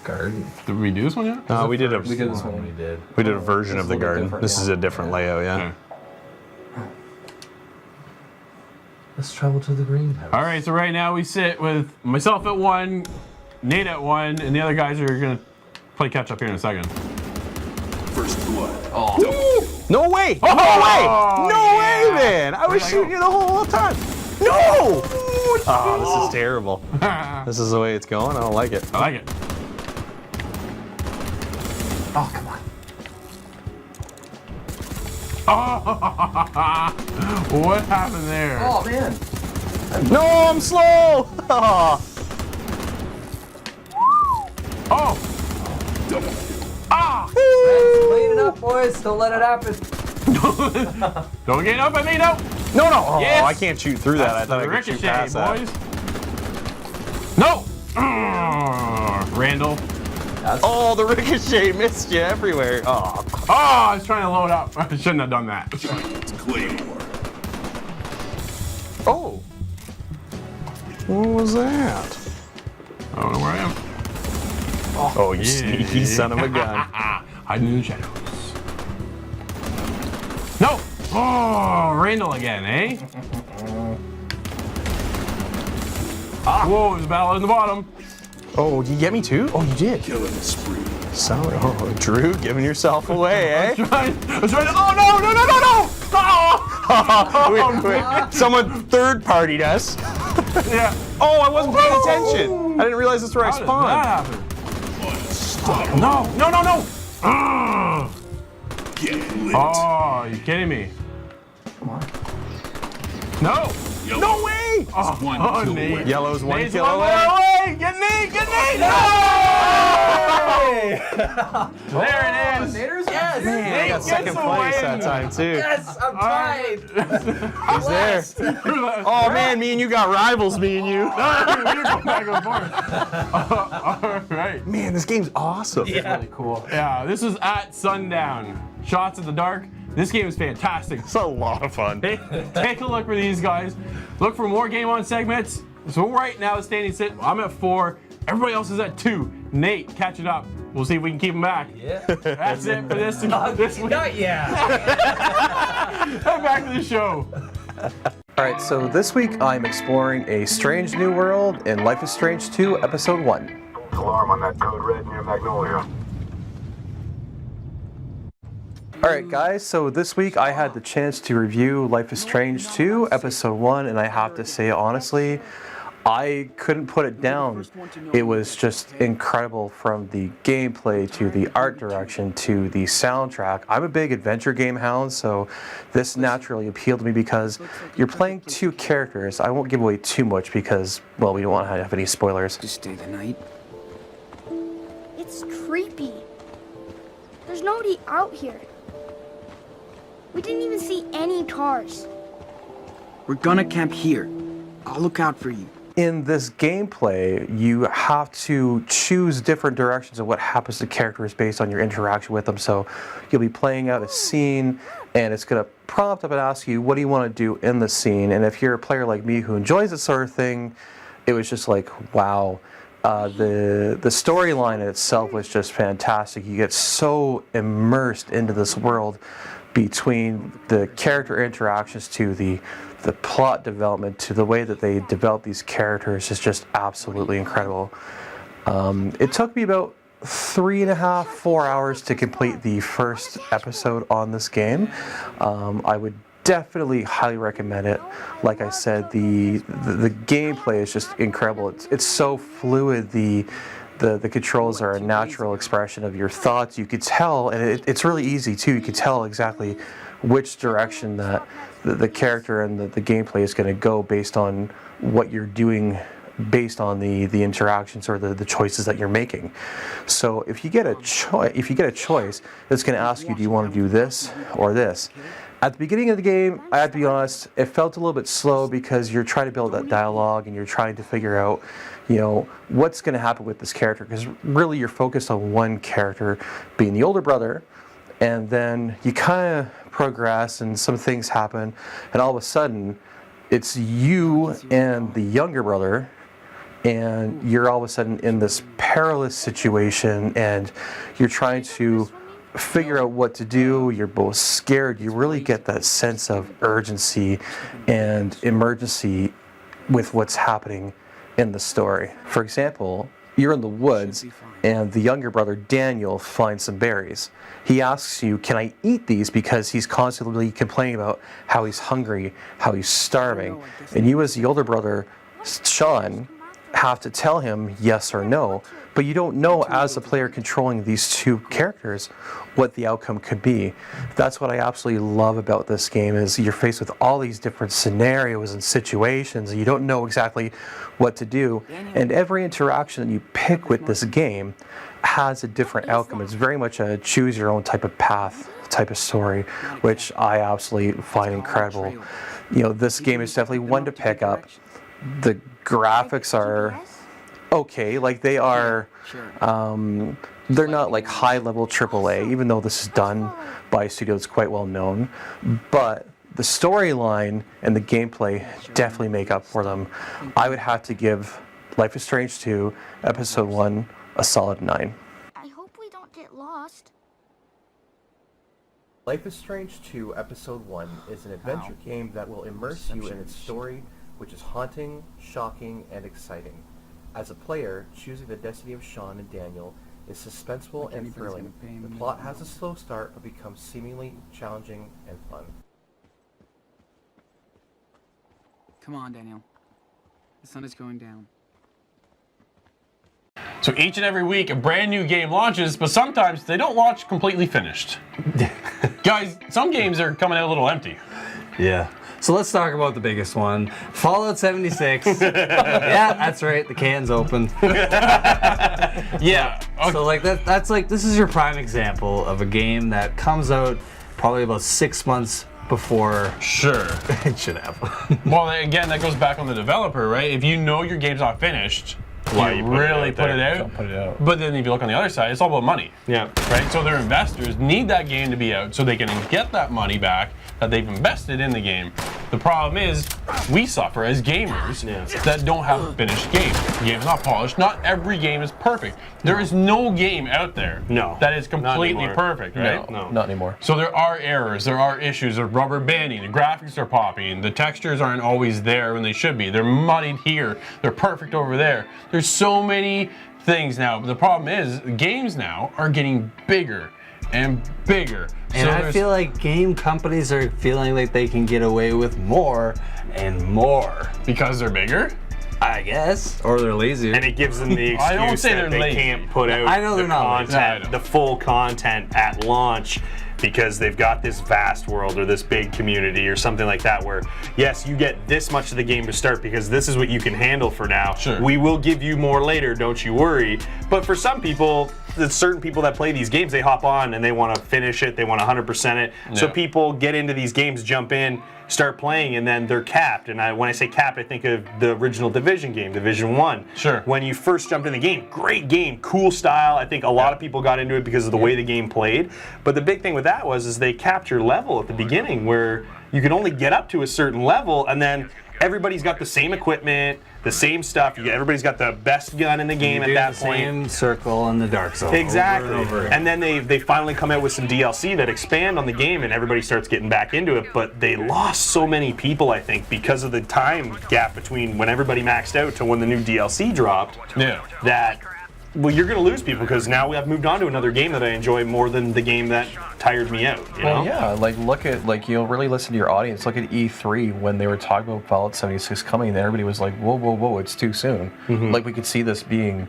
C: Guardian.
A: Did we do this one yet?
D: We did a
B: We did this one.
C: We did.
D: we did a version of the
B: It's a little
D: garden.
B: different,
D: This is
B: yeah.
D: a different layout, yeah.
A: Okay.
C: Let's travel to the greenhouse.
A: All right, so right now we sit with myself at 1, Nate at 1, and the other guys are gonna play catch up here in a second.
F: First blood.
D: No way!
A: Oh,
D: no way! No
A: yeah.
D: way, man! I was
A: Where'd I
D: shooting
A: go?
D: you the whole time. No! Oh, this is terrible. This is the way it's going. I don't like it.
A: I like it.
B: Oh, come on.
A: Oh, what happened there?
B: Oh, man.
D: No, I'm slow. Oh.
A: Oh! Ah!
C: Clean it up, boys. Don't let it happen.
A: Don't get up at me, no!
D: No, no. Oh,
A: Yes.
D: I can't shoot through that. I thought I could shoot
A: Ricochet,
D: past that.
A: boys. No! Randall.
D: Oh, the ricochet missed you everywhere. Oh.
A: Oh, I was trying to load up. I shouldn't have done that.
F: Claymore.
D: Oh. What was that?
A: I don't know where I am.
D: Oh, you sneaky son of a gun.
A: Hiding in the shadows. No! Oh, Randall again, eh? Whoa, there's a battle in the bottom.
D: Oh, you get me too? Oh, you did.
F: Killing spree.
D: So, oh, Drew, giving yourself away, eh?
A: I was trying to. Oh, no, no, no, no, no! Oh!
D: Wait. Someone third-partied us.
A: Yeah.
D: Oh, I wasn't paying attention. I didn't realize that's where I
A: How did
D: spawned.
A: that happen?
F: Unstoppable.
A: No, no, no, no! Ugh.
F: Get lit.
A: Oh, you kidding me? No!
F: Yellow.
D: No way!
F: Is one kill
A: Nate.
F: away.
D: Yellow's one
A: Nate's
D: kill
A: one
D: away.
A: away! Get Nate! Get Nate! No! There it is!
B: Yes!
D: Man, I got
A: Nate
D: second
A: gets the
D: place
A: win.
D: that time too.
B: Yes, I'm tied.
D: He's there. Oh man, me and you got rivals, me and you.
A: We're going back and forth. All right.
D: Man, this game's awesome.
B: Really cool.
A: Yeah, this is at sundown. Shots in the dark. This game is fantastic.
D: It's a lot of fun.
A: Take a look for these guys. Look for more Game On segments. So right now, standing sit, I'm at 4. Everybody else is at 2. Nate, catch it up. We'll see if we can keep him back.
C: Yeah.
A: That's it for this week.
C: Not yet.
A: Back to the show.
B: All right, so this week I'm exploring A Strange New World in Life is Strange 2, Episode 1.
I: Alarm on that code red near Magnolia.
B: All right, guys, so this week I had the chance to review Life is Strange 2, Episode 1, and I have to say, honestly, I couldn't put it down. It was just incredible, from the gameplay to the art direction to the soundtrack. I'm a big adventure game hound, so this naturally appealed to me because you're playing two characters. I won't give away too much because, well, we don't want to have any spoilers.
J: To stay the night.
K: It's creepy. There's nobody out here. We didn't even see any cars.
J: We're gonna camp here. I'll look out for you.
B: In this gameplay, you have to choose different directions of what happens to characters based on your interaction with them. So you'll be playing out a scene, and it's going to prompt up and ask you, what do you want to do in the scene? And if you're a player like me who enjoys this sort of thing, it was just like, wow. The storyline in itself was just fantastic. You get so immersed into this world, between the character interactions to the plot development to the way that they develop these characters is just absolutely incredible. It took me about 3.5, 4 hours to complete the first episode on this game. I would definitely highly recommend it. Like I said, the gameplay is just incredible. It's so fluid. The controls are a natural expression of your thoughts. You could tell, and it's really easy too, you could tell exactly which direction that the character and the gameplay is going to go based on what you're doing, based on the interactions or the choices that you're making. So if you get a choice, it's going to ask you, do you want to do this or this? At the beginning of the game, I have to be honest, it felt a little bit slow because you're trying to build that dialogue and you're trying to figure out, you know, what's going to happen with this character, because really you're focused on one character being the older brother, and then you kind of progress and some things happen, and all of a sudden it's you and the younger brother, and you're all of a sudden in this perilous situation and you're trying to figure out what to do. You're both scared. You really get that sense of urgency and emergency with what's happening in the story. For example, you're in the woods and the younger brother Daniel finds some berries. He asks you, can I eat these? Because he's constantly complaining about how he's hungry, how he's starving. And you as the older brother, Sean, have to tell him yes or no. But you don't know, as a player controlling these two characters, what the outcome could be. That's what I absolutely love about this game, is you're faced with all these different scenarios and situations, and you don't know exactly what to do. And every interaction that you pick with this game has a different outcome. It's very much a choose your own type of path, type of story, which I absolutely find incredible. You know, this game is definitely one to pick up. The graphics are okay, like they are, they're not like high-level AAA, even though this is done by a studio that's quite well known, but the storyline and the gameplay definitely make up for them. I would have to give Life is Strange 2 Episode 1 a solid 9.
K: I hope we don't get lost.
B: Life is Strange 2 Episode 1 is an adventure game that will immerse you in its story, which is haunting, shocking, and exciting. As a player, choosing the destiny of Sean and Daniel is suspenseful and thrilling. The plot has a slow start but becomes seemingly challenging and fun.
J: Come on, Daniel. The sun is going down.
A: So each and every week a brand new game launches, but sometimes they don't launch completely finished. Guys, some games are coming out a little empty.
C: Yeah. So let's talk about the biggest one, Fallout 76. Yeah, that's right, the can's open.
A: Yeah. Okay.
C: So like that's like, this is your prime example of a game that comes out probably about 6 months before
A: Sure.
C: it should have.
A: Well, again, that goes back on the developer, right? If you know your game's not finished,
D: Why
A: you
D: you put it
A: really
D: out
A: put it
D: there.
A: out.
D: Don't put it out.
A: But then if you look on the other side, it's all about money.
D: Yeah.
A: Right? So their investors need that game to be out so they can get that money back that they've invested in the game. The problem is, we suffer as gamers that don't have a finished game. The game's not polished. Not every game is perfect. There is no game out there that is completely
D: anymore.
A: perfect, right?
D: No.
B: Not anymore.
A: So there are errors, there are issues, there's rubber banding, the graphics are popping, the textures aren't always there when they should be. They're muddied here, they're perfect over there. There's so many things now, but the problem is games now are getting bigger and bigger.
C: And
A: so
C: I feel like game companies are feeling like they can get away with more and more.
A: because they're bigger?
C: I guess. Or they're lazier.
D: And it gives them the
A: I don't
D: excuse
A: say
D: that
A: they're
D: they
A: lazy.
D: can't put out
C: I know
D: the
C: they're not lazy.
D: content,
A: No, I know.
D: the full content at launch because they've got this vast world or this big community or something like that where, yes, you get this much of the game to start because this is what you can handle for now.
A: Sure.
D: We will give you more later, don't you worry. But for some people, there's certain people that play these games, they hop on and they want to finish it, they want to 100% it. So
A: Yeah.
D: people get into these games, jump in, start playing, and then they're capped. And when I say capped, I think of the original Division game, Division 1.
A: Sure.
D: When you first jumped in the game, great game, cool style. I think a lot of people got into it because of the way the game played. But the big thing with that is they capped your level at the beginning where you could only get up to a certain level, and then everybody's got the same equipment, the same stuff. Everybody's got the best gun in the game at that point.
C: Same circle in the dark zone.
D: Exactly.
C: Over and over.
D: And then they finally come out with some DLC that expand on the game and everybody starts getting back into it. But they lost so many people, I think, because of the time gap between when everybody maxed out to when the new DLC dropped.
A: Yeah.
D: That, well, you're going to lose people because now we have moved on to another game that I enjoy more than the game that tired me out. You know?
B: Well, yeah, like look at really listen to your audience. Look at E3 when they were talking about Fallout 76 coming, and everybody was like, whoa, it's too soon. Like we could see this being,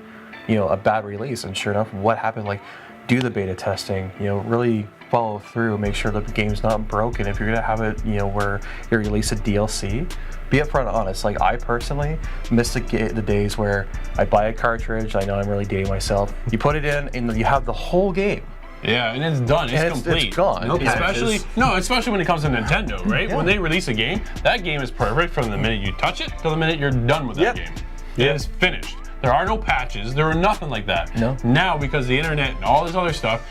B: a bad release, and sure enough, what happened? Like, do the beta testing. Really follow through. Make sure that the game's not broken. If you're gonna have it, where you release a DLC, be upfront and honest. Like I personally miss the days where I buy a cartridge. I know I'm really dating myself. You put it in, and you have the whole game.
A: Yeah, and it's done. It's complete.
B: It's gone.
A: Especially when it comes to Nintendo, right? When they release a game, that game is perfect from the minute you touch it to the minute you're done with that game. It is finished. There are no patches. There are nothing like that.
B: No.
A: Now, because of the internet and all this other stuff,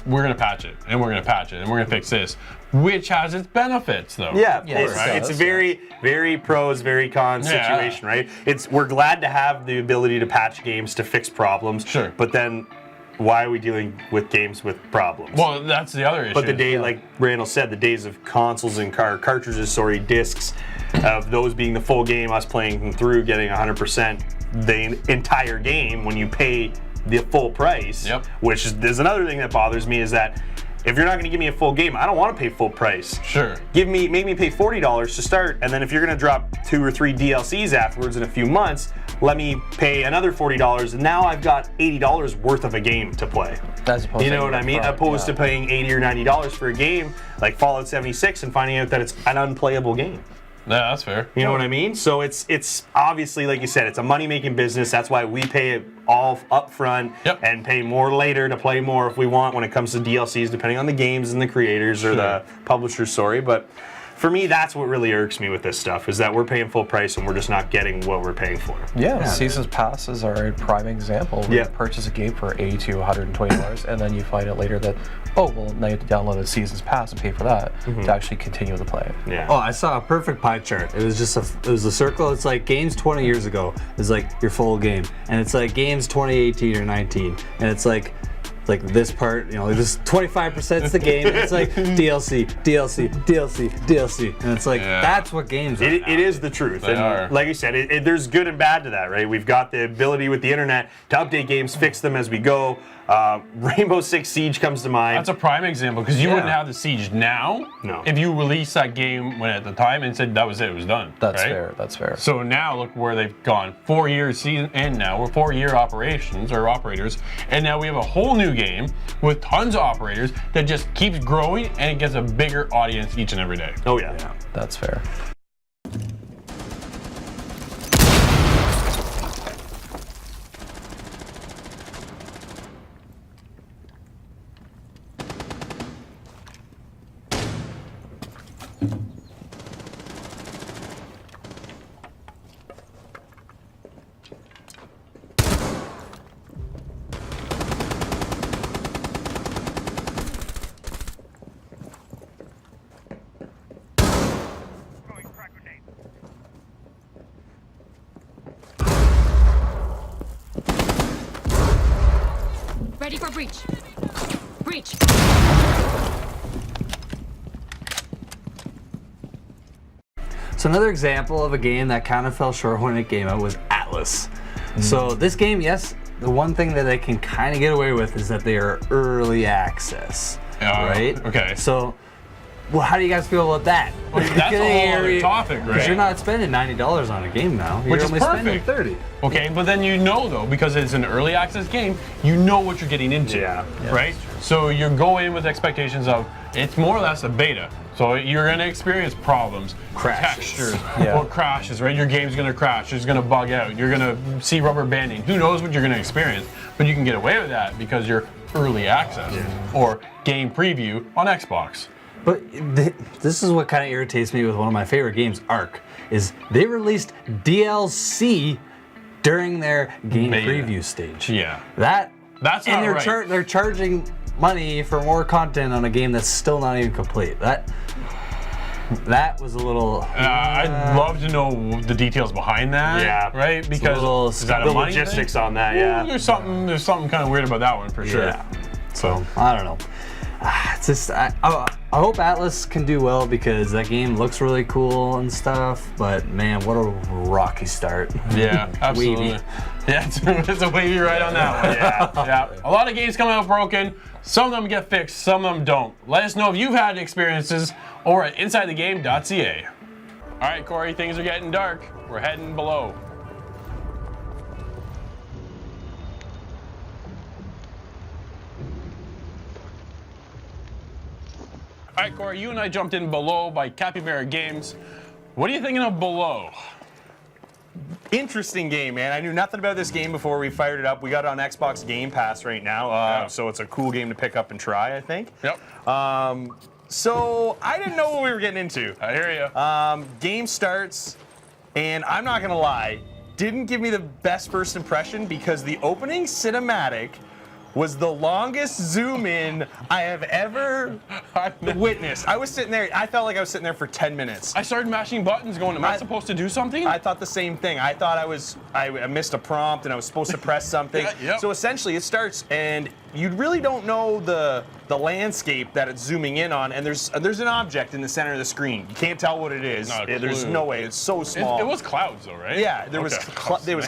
A: we're gonna patch it, and we're gonna patch it, and we're gonna fix this, which has its benefits, though.
D: Yeah,
A: Right?
D: it's a very, very pros, very cons situation, right? We're glad to have the ability to patch games to fix problems.
A: Sure.
D: But then, why are we dealing with games with problems?
A: Well, that's the other issue.
D: But the day, like Randall said, the days of consoles and cartridges, discs, of those being the full game, us playing them through, getting 100% the entire game when you pay the full price.
A: Yep.
D: Which is another thing that bothers me is that if you're not going to give me a full game, I don't want to pay full price.
A: Sure.
D: Make me pay $40 to start, and then if you're going to drop 2 or 3 DLCs afterwards in a few months, let me pay another $40, and now I've got $80 worth of a game to play.
B: As opposed
D: You know
B: to
D: what I mean? Opposed to paying $80 or $90 for a game like Fallout 76 and finding out that it's an unplayable game.
A: Yeah, that's fair.
D: You know what I mean? So it's obviously, like you said, it's a money-making business. That's why we pay it all up front and pay more later to play more if we want when it comes to DLCs, depending on the games and the creators or the publishers, But for me, that's what really irks me with this stuff, is that we're paying full price and we're just not getting what we're paying for.
B: Yeah, Seasons Passes are a prime example. Where you purchase a game for $80 to $120, and then you find out later that, now you have to download a Seasons Pass and pay for that to actually continue to play it.
D: Yeah.
C: Oh, I saw a perfect pie chart. It was just it was a circle. It's like games 20 years ago is like your full game, and it's like games 2018 or 19, and it's like this part, this 25% is the game. And it's like DLC, and it's like that's what games are.
D: It is the truth.
A: They are.
D: Like you said, there's good and bad to that, right? We've got the ability with the internet to update games, fix them as we go. Rainbow Six Siege comes to mind.
A: That's a prime example because you wouldn't have the Siege now if you released that game when at the time and said that was it was done.
B: That's
A: right?
B: fair. That's fair.
A: So now look where they've gone. 4 years season end now. We're 4-year operations or operators, and now we have a whole new game with tons of operators that just keeps growing and it gets a bigger audience each and every day.
D: Oh yeah.
B: That's fair.
E: Ready for breach. Breach.
C: So another example of a game that kind of fell short when it came out was Atlas. So this game, yes, the one thing that they can kind of get away with is that they are early access, right?
A: Okay.
C: So Well, how do you guys feel about that?
A: That's a whole other topic, right?
C: Because you're not spending $90 on a game now. You're
A: Which is
C: only spending
A: perfect.
C: $30.
A: Okay, but then you know though, because it's an early access game, you know what you're getting into, right? So you go in with expectations of it's more or less a beta. So you're gonna experience problems, textures, or crashes, right? Your game's gonna crash, it's gonna bug out, you're gonna see rubber banding. Who knows what you're gonna experience? But you can get away with that because you're early access or game preview on Xbox.
C: But this is what kind of irritates me with one of my favorite games, Ark, is they released DLC during their game preview stage.
A: Yeah.
C: That's
A: not right.
C: They're charging money for more content on a game that's still not even complete. That was a little.
A: I'd love to know the details behind that.
D: Yeah.
A: Right? Because is that a
D: the
A: money
D: logistics
A: thing?
D: on that,
A: There's something kind of weird about that one for sure.
C: Yeah. So I don't know. It's just I hope Atlas can do well because that game looks really cool and stuff. But man, what a rocky start.
A: Yeah, absolutely.
C: Wavy.
A: Yeah, it's a wavy ride on that one. Yeah. A lot of games come out broken. Some of them get fixed, some of them don't. Let us know if you've had experiences over at InsideTheGame.ca. All right, Corey, things are getting dark. We're heading below. All right, Corey, you and I jumped in Below by Capybara Games. What are you thinking of Below?
D: Interesting game, man. I knew nothing about this game before we fired it up. We got it on Xbox Game Pass right now, so it's a cool game to pick up and try, I think.
A: Yep.
D: So I didn't know what we were getting into.
A: I hear you.
D: Game starts, and I'm not gonna lie, didn't give me the best first impression because the opening cinematic was the longest zoom in I have ever witnessed. I was sitting there, I felt like I was sitting there for 10 minutes.
A: I started mashing buttons going, am I supposed to do something?
D: I thought the same thing. I thought I missed a prompt and I was supposed to press something. So essentially it starts and you really don't know the landscape that it's zooming in on, and there's an object in the center of the screen. You can't tell what it is. There's no way. It's so small.
A: It was clouds though, right?
D: Yeah, there was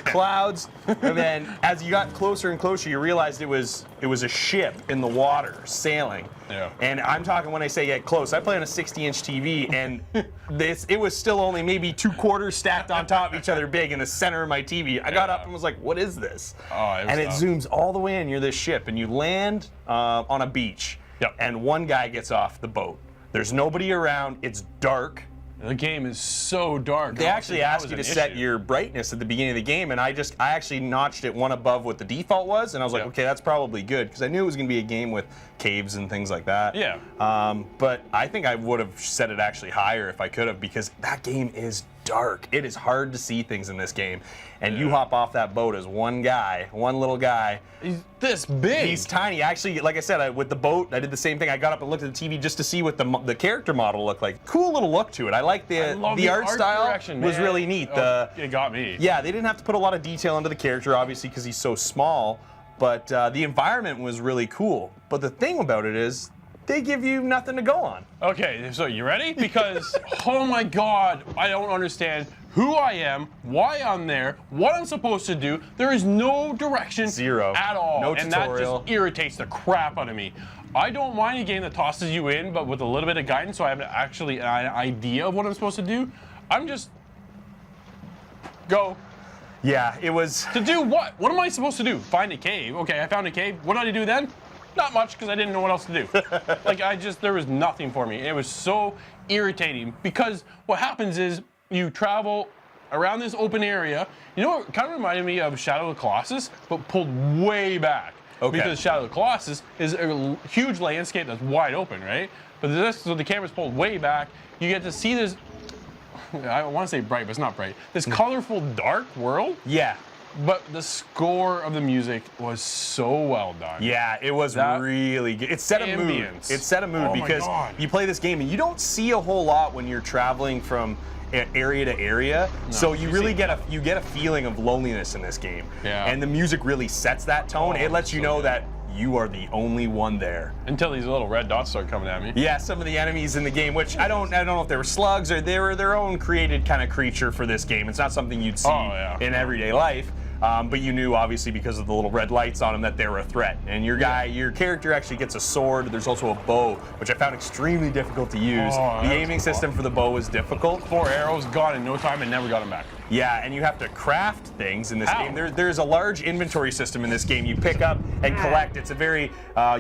D: clouds, and then as you got closer and closer, you realized it was a ship in the water sailing.
A: Yeah.
D: And I'm talking when I say get close. I play on a 60-inch TV, and it was still only maybe 2 quarters stacked on top of each other big in the center of my TV. I got up and was like, "What is this?" And it zooms all the way in. You're this ship, and you land on a beach.
A: Yep.
D: And one guy gets off the boat. There's nobody around. It's dark.
A: The game is so dark.
D: They actually ask you to set your brightness at the beginning of the game, and I actually notched it one above what the default was, and I was like, okay, that's probably good, because I knew it was going to be a game with caves and things like that.
A: Yeah.
D: But I think I would have set it actually higher if I could have, because that game is dark. It is hard to see things in this game, and you hop off that boat as one little guy.
A: He's this big.
D: He's tiny. Actually, like I said, with the boat, I did the same thing. I got up and looked at the TV just to see what the character model looked like. Cool little look to it. I like the art style was really neat.
A: It got me.
D: Yeah, they didn't have to put a lot of detail into the character, obviously, because he's so small. But the environment was really cool. But the thing about it is, they give you nothing to go on.
A: Okay, so you ready? Because, oh my God, I don't understand who I am, why I'm there, what I'm supposed to do. There is no direction at all.
D: No
A: and
D: tutorial.
A: that just irritates the crap out of me. I don't mind a game that tosses you in, but with a little bit of guidance so I have actually an idea of what I'm supposed to do. I'm just, go.
D: Yeah, it was...
A: To do what? What am I supposed to do? Find a cave. Okay, I found a cave. What did I do then? Not much, because I didn't know what else to do. There was nothing for me. It was so irritating, because what happens is you travel around this open area. You know what kind of reminded me of Shadow of the Colossus, but pulled way back.
D: Okay.
A: Because Shadow of the Colossus is a huge landscape that's wide open, right? But so the camera's pulled way back. You get to see this, I want to say bright, but it's not bright. This colorful, dark world.
D: Yeah.
A: But the score of the music was so well done.
D: Yeah, it was really good. It set a mood. It set a mood because you play this game and you don't see a whole lot when you're traveling from area to area. No, so you really get a feeling of loneliness in this game.
A: Yeah.
D: And the music really sets that tone. It lets you know that you are the only one there.
A: Until these little red dots start coming at me.
D: Yeah, some of the enemies in the game, which I don't know if they were slugs or they were their own created kind of creature for this game. It's not something you'd see in everyday life. but you knew obviously because of the little red lights on them that they were a threat. And your character actually gets a sword. There's also a bow, which I found extremely difficult to use. The aiming system for the bow was difficult.
A: 4 arrows gone in no time and never got them back.
D: Yeah, and you have to craft things in this game. There's a large inventory system in this game. You pick up and collect. It's a very,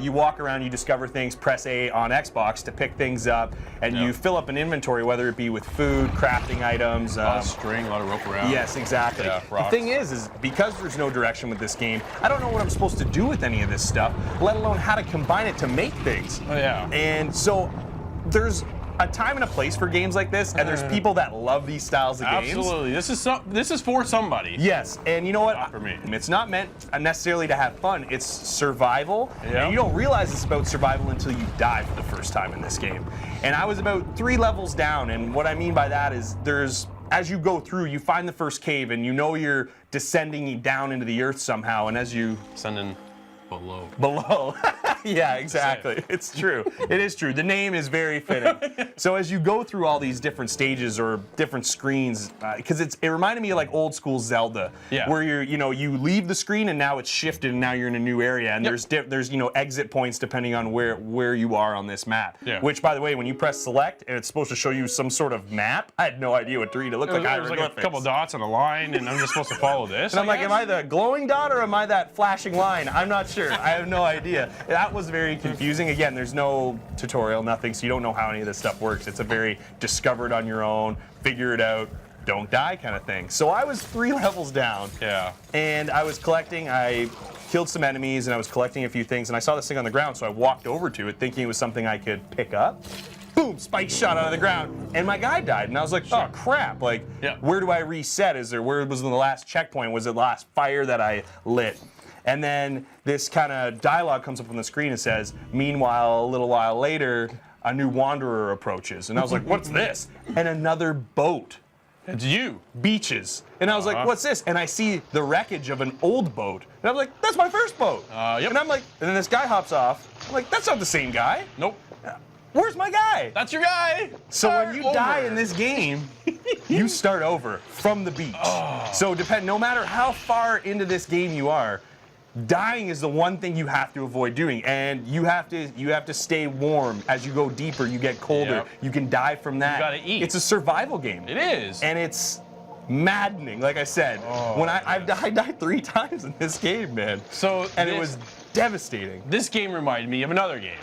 D: you walk around, you discover things, press A on Xbox to pick things up, and you fill up an inventory, whether it be with food, crafting items.
A: A lot of string, a lot of rope around.
D: Yes, exactly.
A: Yeah,
D: the thing is because there's no direction with this game, I don't know what I'm supposed to do with any of this stuff, let alone how to combine it to make things.
A: Oh, yeah.
D: And so there's a time and a place for games like this, and there's people that love these styles of games.
A: Absolutely. This is for somebody.
D: Yes, and you know what?
A: Not for me.
D: It's not meant necessarily to have fun. It's survival,
A: Yeah.
D: and you don't realize it's about survival until you die for the first time in this game. And I was about 3 levels down, and what I mean by that is as you go through, you find the first cave, and you know you're descending down into the earth somehow, and as you...
A: Sending below.
D: Below. Yeah, exactly. It's true. It is true. The name is very fitting. So as you go through all these different stages or different screens, because it reminded me of like old school Zelda, where you leave the screen and now it's shifted and now you're in a new area, and there's exit points depending on where you are on this map.
A: Yeah.
D: Which, by the way, when you press select and it's supposed to show you some sort of map, I had no idea what to read. It looked like
A: There was like a couple dots on a line, and I'm just supposed to follow this.
D: And I'm like, am I the glowing dot or am I that flashing line? I'm not sure. I have no idea. That was very confusing. Again, there's no tutorial, nothing, so you don't know how any of this stuff works. It's a very discovered on your own, figure it out, don't die kind of thing. So I was 3 levels down.
A: Yeah.
D: And I was collecting, I killed some enemies and I was collecting a few things, and I saw this thing on the ground, so I walked over to it thinking it was something I could pick up. Boom, spike shot out of the ground, and my guy died, and I was like, oh crap, like, where do I reset? Where was the last checkpoint? Was it the last fire that I lit? And then this kind of dialogue comes up on the screen and says, meanwhile, a little while later, a new wanderer approaches. And I was like, what's this? And another boat.
A: It's you.
D: Beaches. And I was like, what's this? And I see the wreckage of an old boat. And I was like, that's my first boat.
A: Yep.
D: And I'm like, and then this guy hops off. I'm like, that's not the same guy.
A: Nope.
D: Where's my guy?
A: That's your guy.
D: So when you die in this game, you start over from the beach. So no matter how far into this game you are, dying is the one thing you have to avoid doing, and you have to stay warm. As you go deeper, you get colder.
A: Yep.
D: You can die from that.
A: You gotta eat.
D: It's a survival game.
A: It is.
D: And it's maddening. Like I said, when I died 3 times in this game, man. It was devastating.
A: This game reminded me of another game,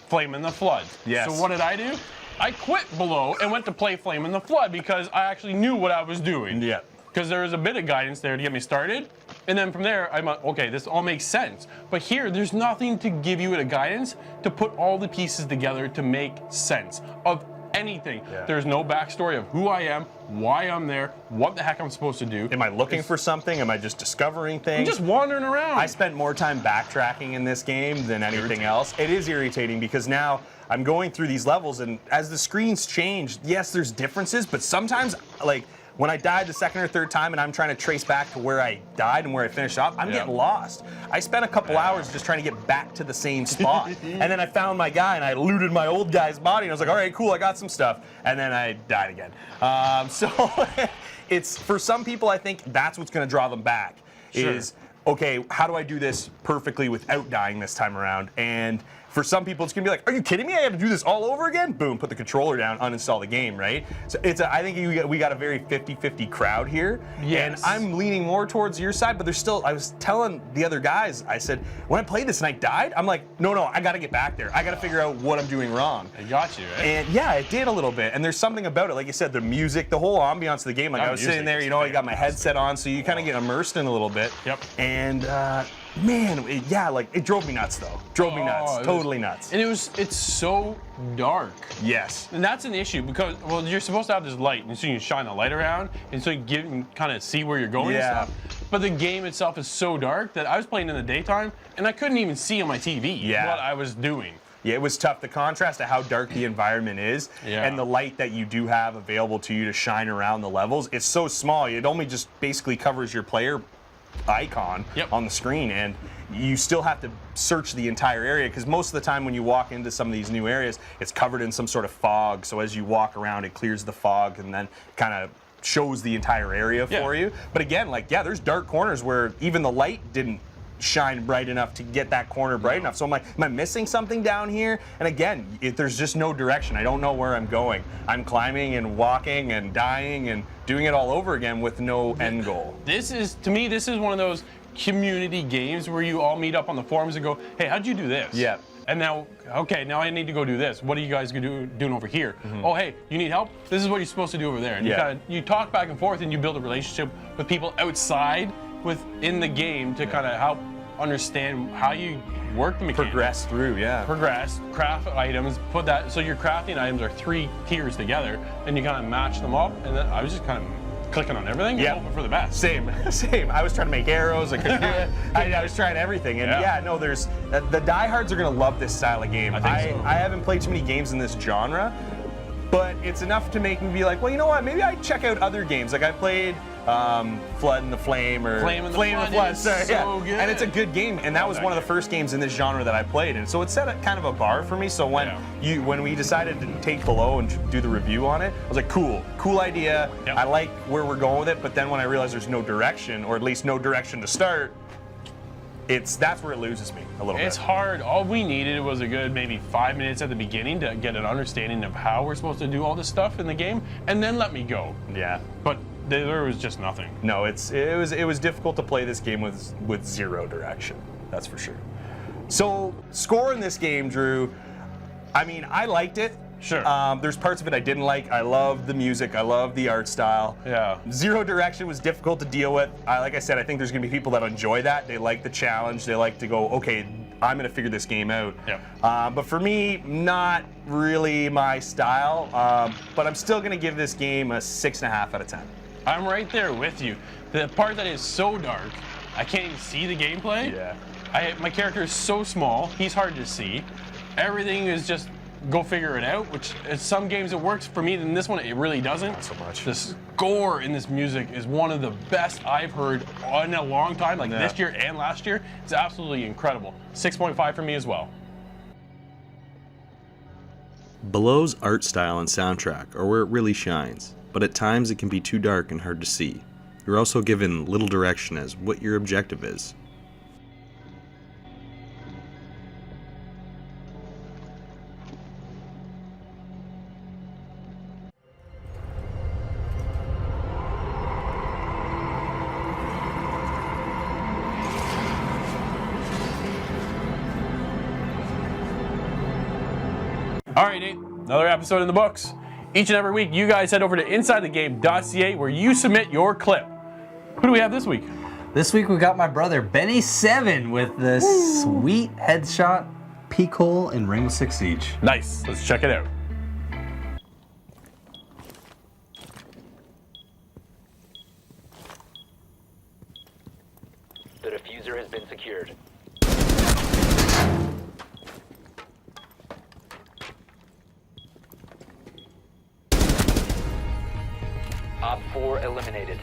A: Flame in the Flood.
D: Yes.
A: So what did I do? I quit Below and went to play Flame in the Flood because I actually knew what I was doing.
D: Yeah.
A: Because there was a bit of guidance there to get me started. And then from there, I'm like, okay, this all makes sense. But here, there's nothing to give you the guidance to put all the pieces together to make sense of anything.
D: Yeah.
A: There's no backstory of who I am, why I'm there, what the heck I'm supposed to do.
D: Am I looking for something? Am I just discovering things?
A: I'm just wandering around.
D: I spent more time backtracking in this game than anything else. It is irritating because now I'm going through these levels, and as the screens change, yes, there's differences, but sometimes, like, when I died the second or third time and I'm trying to trace back to where I died and where I finished off, I'm getting lost. I spent a couple hours just trying to get back to the same spot. And then I found my guy and I looted my old guy's body and I was like, all right, cool, I got some stuff. And then I died again. So it's, for some people, I think that's what's gonna draw them back. Is, okay, how do I do this perfectly without dying this time around? And for some people, it's gonna be like, are you kidding me? I have to do this all over again? Boom, put the controller down, uninstall the game, right? So I think we got a very 50-50 crowd here.
A: Yes.
D: And I'm leaning more towards your side, but there's still, I was telling the other guys, I said, when I played this and I died, I'm like, no, I gotta get back there. I gotta figure out what I'm doing wrong.
A: I got you, right?
D: And yeah, it did a little bit. And there's something about it, like you said, the music, the whole ambiance of the game. Like I was sitting there, I got my headset on, so you kind of get immersed in a little bit.
A: Yep.
D: And man, it drove me nuts though. Drove me nuts, totally nuts.
A: And it's so dark.
D: Yes.
A: And that's an issue because, well, you're supposed to have this light, and so you can shine the light around, and so you can kind of see where you're going and stuff. But the game itself is so dark that I was playing in the daytime, and I couldn't even see on my TV what I was doing.
D: Yeah, it was tough. The contrast to how dark the environment is and the light that you do have available to you to shine around the levels, it's so small. It only just basically covers your player icon on the screen, and you still have to search the entire area because most of the time when you walk into some of these new areas, it's covered in some sort of fog. So as you walk around, it clears the fog and then kind of shows the entire area for you. But again, like, yeah, there's dark corners where even the light didn't shine bright enough to get that corner bright enough. So I'm like, am I missing something down here? And again, there's just no direction. I don't know where I'm going. I'm climbing and walking and dying and doing it all over again with no end goal.
A: This is, to me, this is one of those community games where you all meet up on the forums and go, hey, how'd you do this?
D: Yeah.
A: And now, okay, now I need to go do this. What are you guys doing over here? Oh, hey, you need help? This is what you're supposed to do over there. And you talk back and forth and you build a relationship with people outside within the game to kind of help understand how you work the mechanics.
D: Progress through,
A: Progress, craft items, put that, so your crafting items are 3 tiers together, and you kind of match them up, and then I was just kind of clicking on everything and hoping for the best.
D: Same. I was trying to make arrows, I couldn't do it. I was trying everything, and there's, the diehards are gonna love this style of game.
A: I think so.
D: I haven't played too many games in this genre, but it's enough to make me be like, well, you know what, maybe I check out other games. Like I played Flood and the Flame, or
A: Flame and the Flood.
D: Sorry,
A: So good.
D: And it's a good game, and that was one of the first games in this genre that I played, and so it set a kind of a bar for me. So when we decided to take Below and do the review on it, I was like, cool idea. I like where we're going with it, but then when I realized there's no direction, or at least no direction to start, that's where it loses me a little bit.
A: It's hard. All we needed was a good maybe 5 minutes at the beginning to get an understanding of how we're supposed to do all this stuff in the game, and then let me go.
D: Yeah.
A: But there was just nothing.
D: No, it was difficult to play this game with zero direction. That's for sure. So, score in this game, Drew. I mean, I liked it.
A: Sure.
D: There's parts of it I didn't like. I love the music. I love the art style.
A: Yeah.
D: Zero direction was difficult to deal with. Like I said, I think there's going to be people that enjoy that. They like the challenge. They like to go, okay, I'm going to figure this game out.
A: Yeah.
D: But for me, not really my style. But I'm still going to give this game a 6.5 out of 10.
A: I'm right there with you. The part that is so dark, I can't even see the gameplay.
D: Yeah.
A: My character is so small, he's hard to see. Everything is just go figure it out, which in some games it works for me, in this one it really doesn't.
D: Not so much.
A: The score in this music is one of the best I've heard in a long time, like this year and last year. It's absolutely incredible. 6.5 for me as well.
L: Below's art style and soundtrack are where it really shines, but at times it can be too dark and hard to see. You're also given little direction as what your objective is.
A: All right, Nate, another episode in the books. Each and every week, you guys head over to InsideTheGame.ca where you submit your clip. Who do we have this week?
C: This week we got my brother Benny7 with the sweet headshot peek hole in Rainbow Six Siege.
A: Nice, let's check it out.
M: The diffuser has been secured. Op 4 eliminated.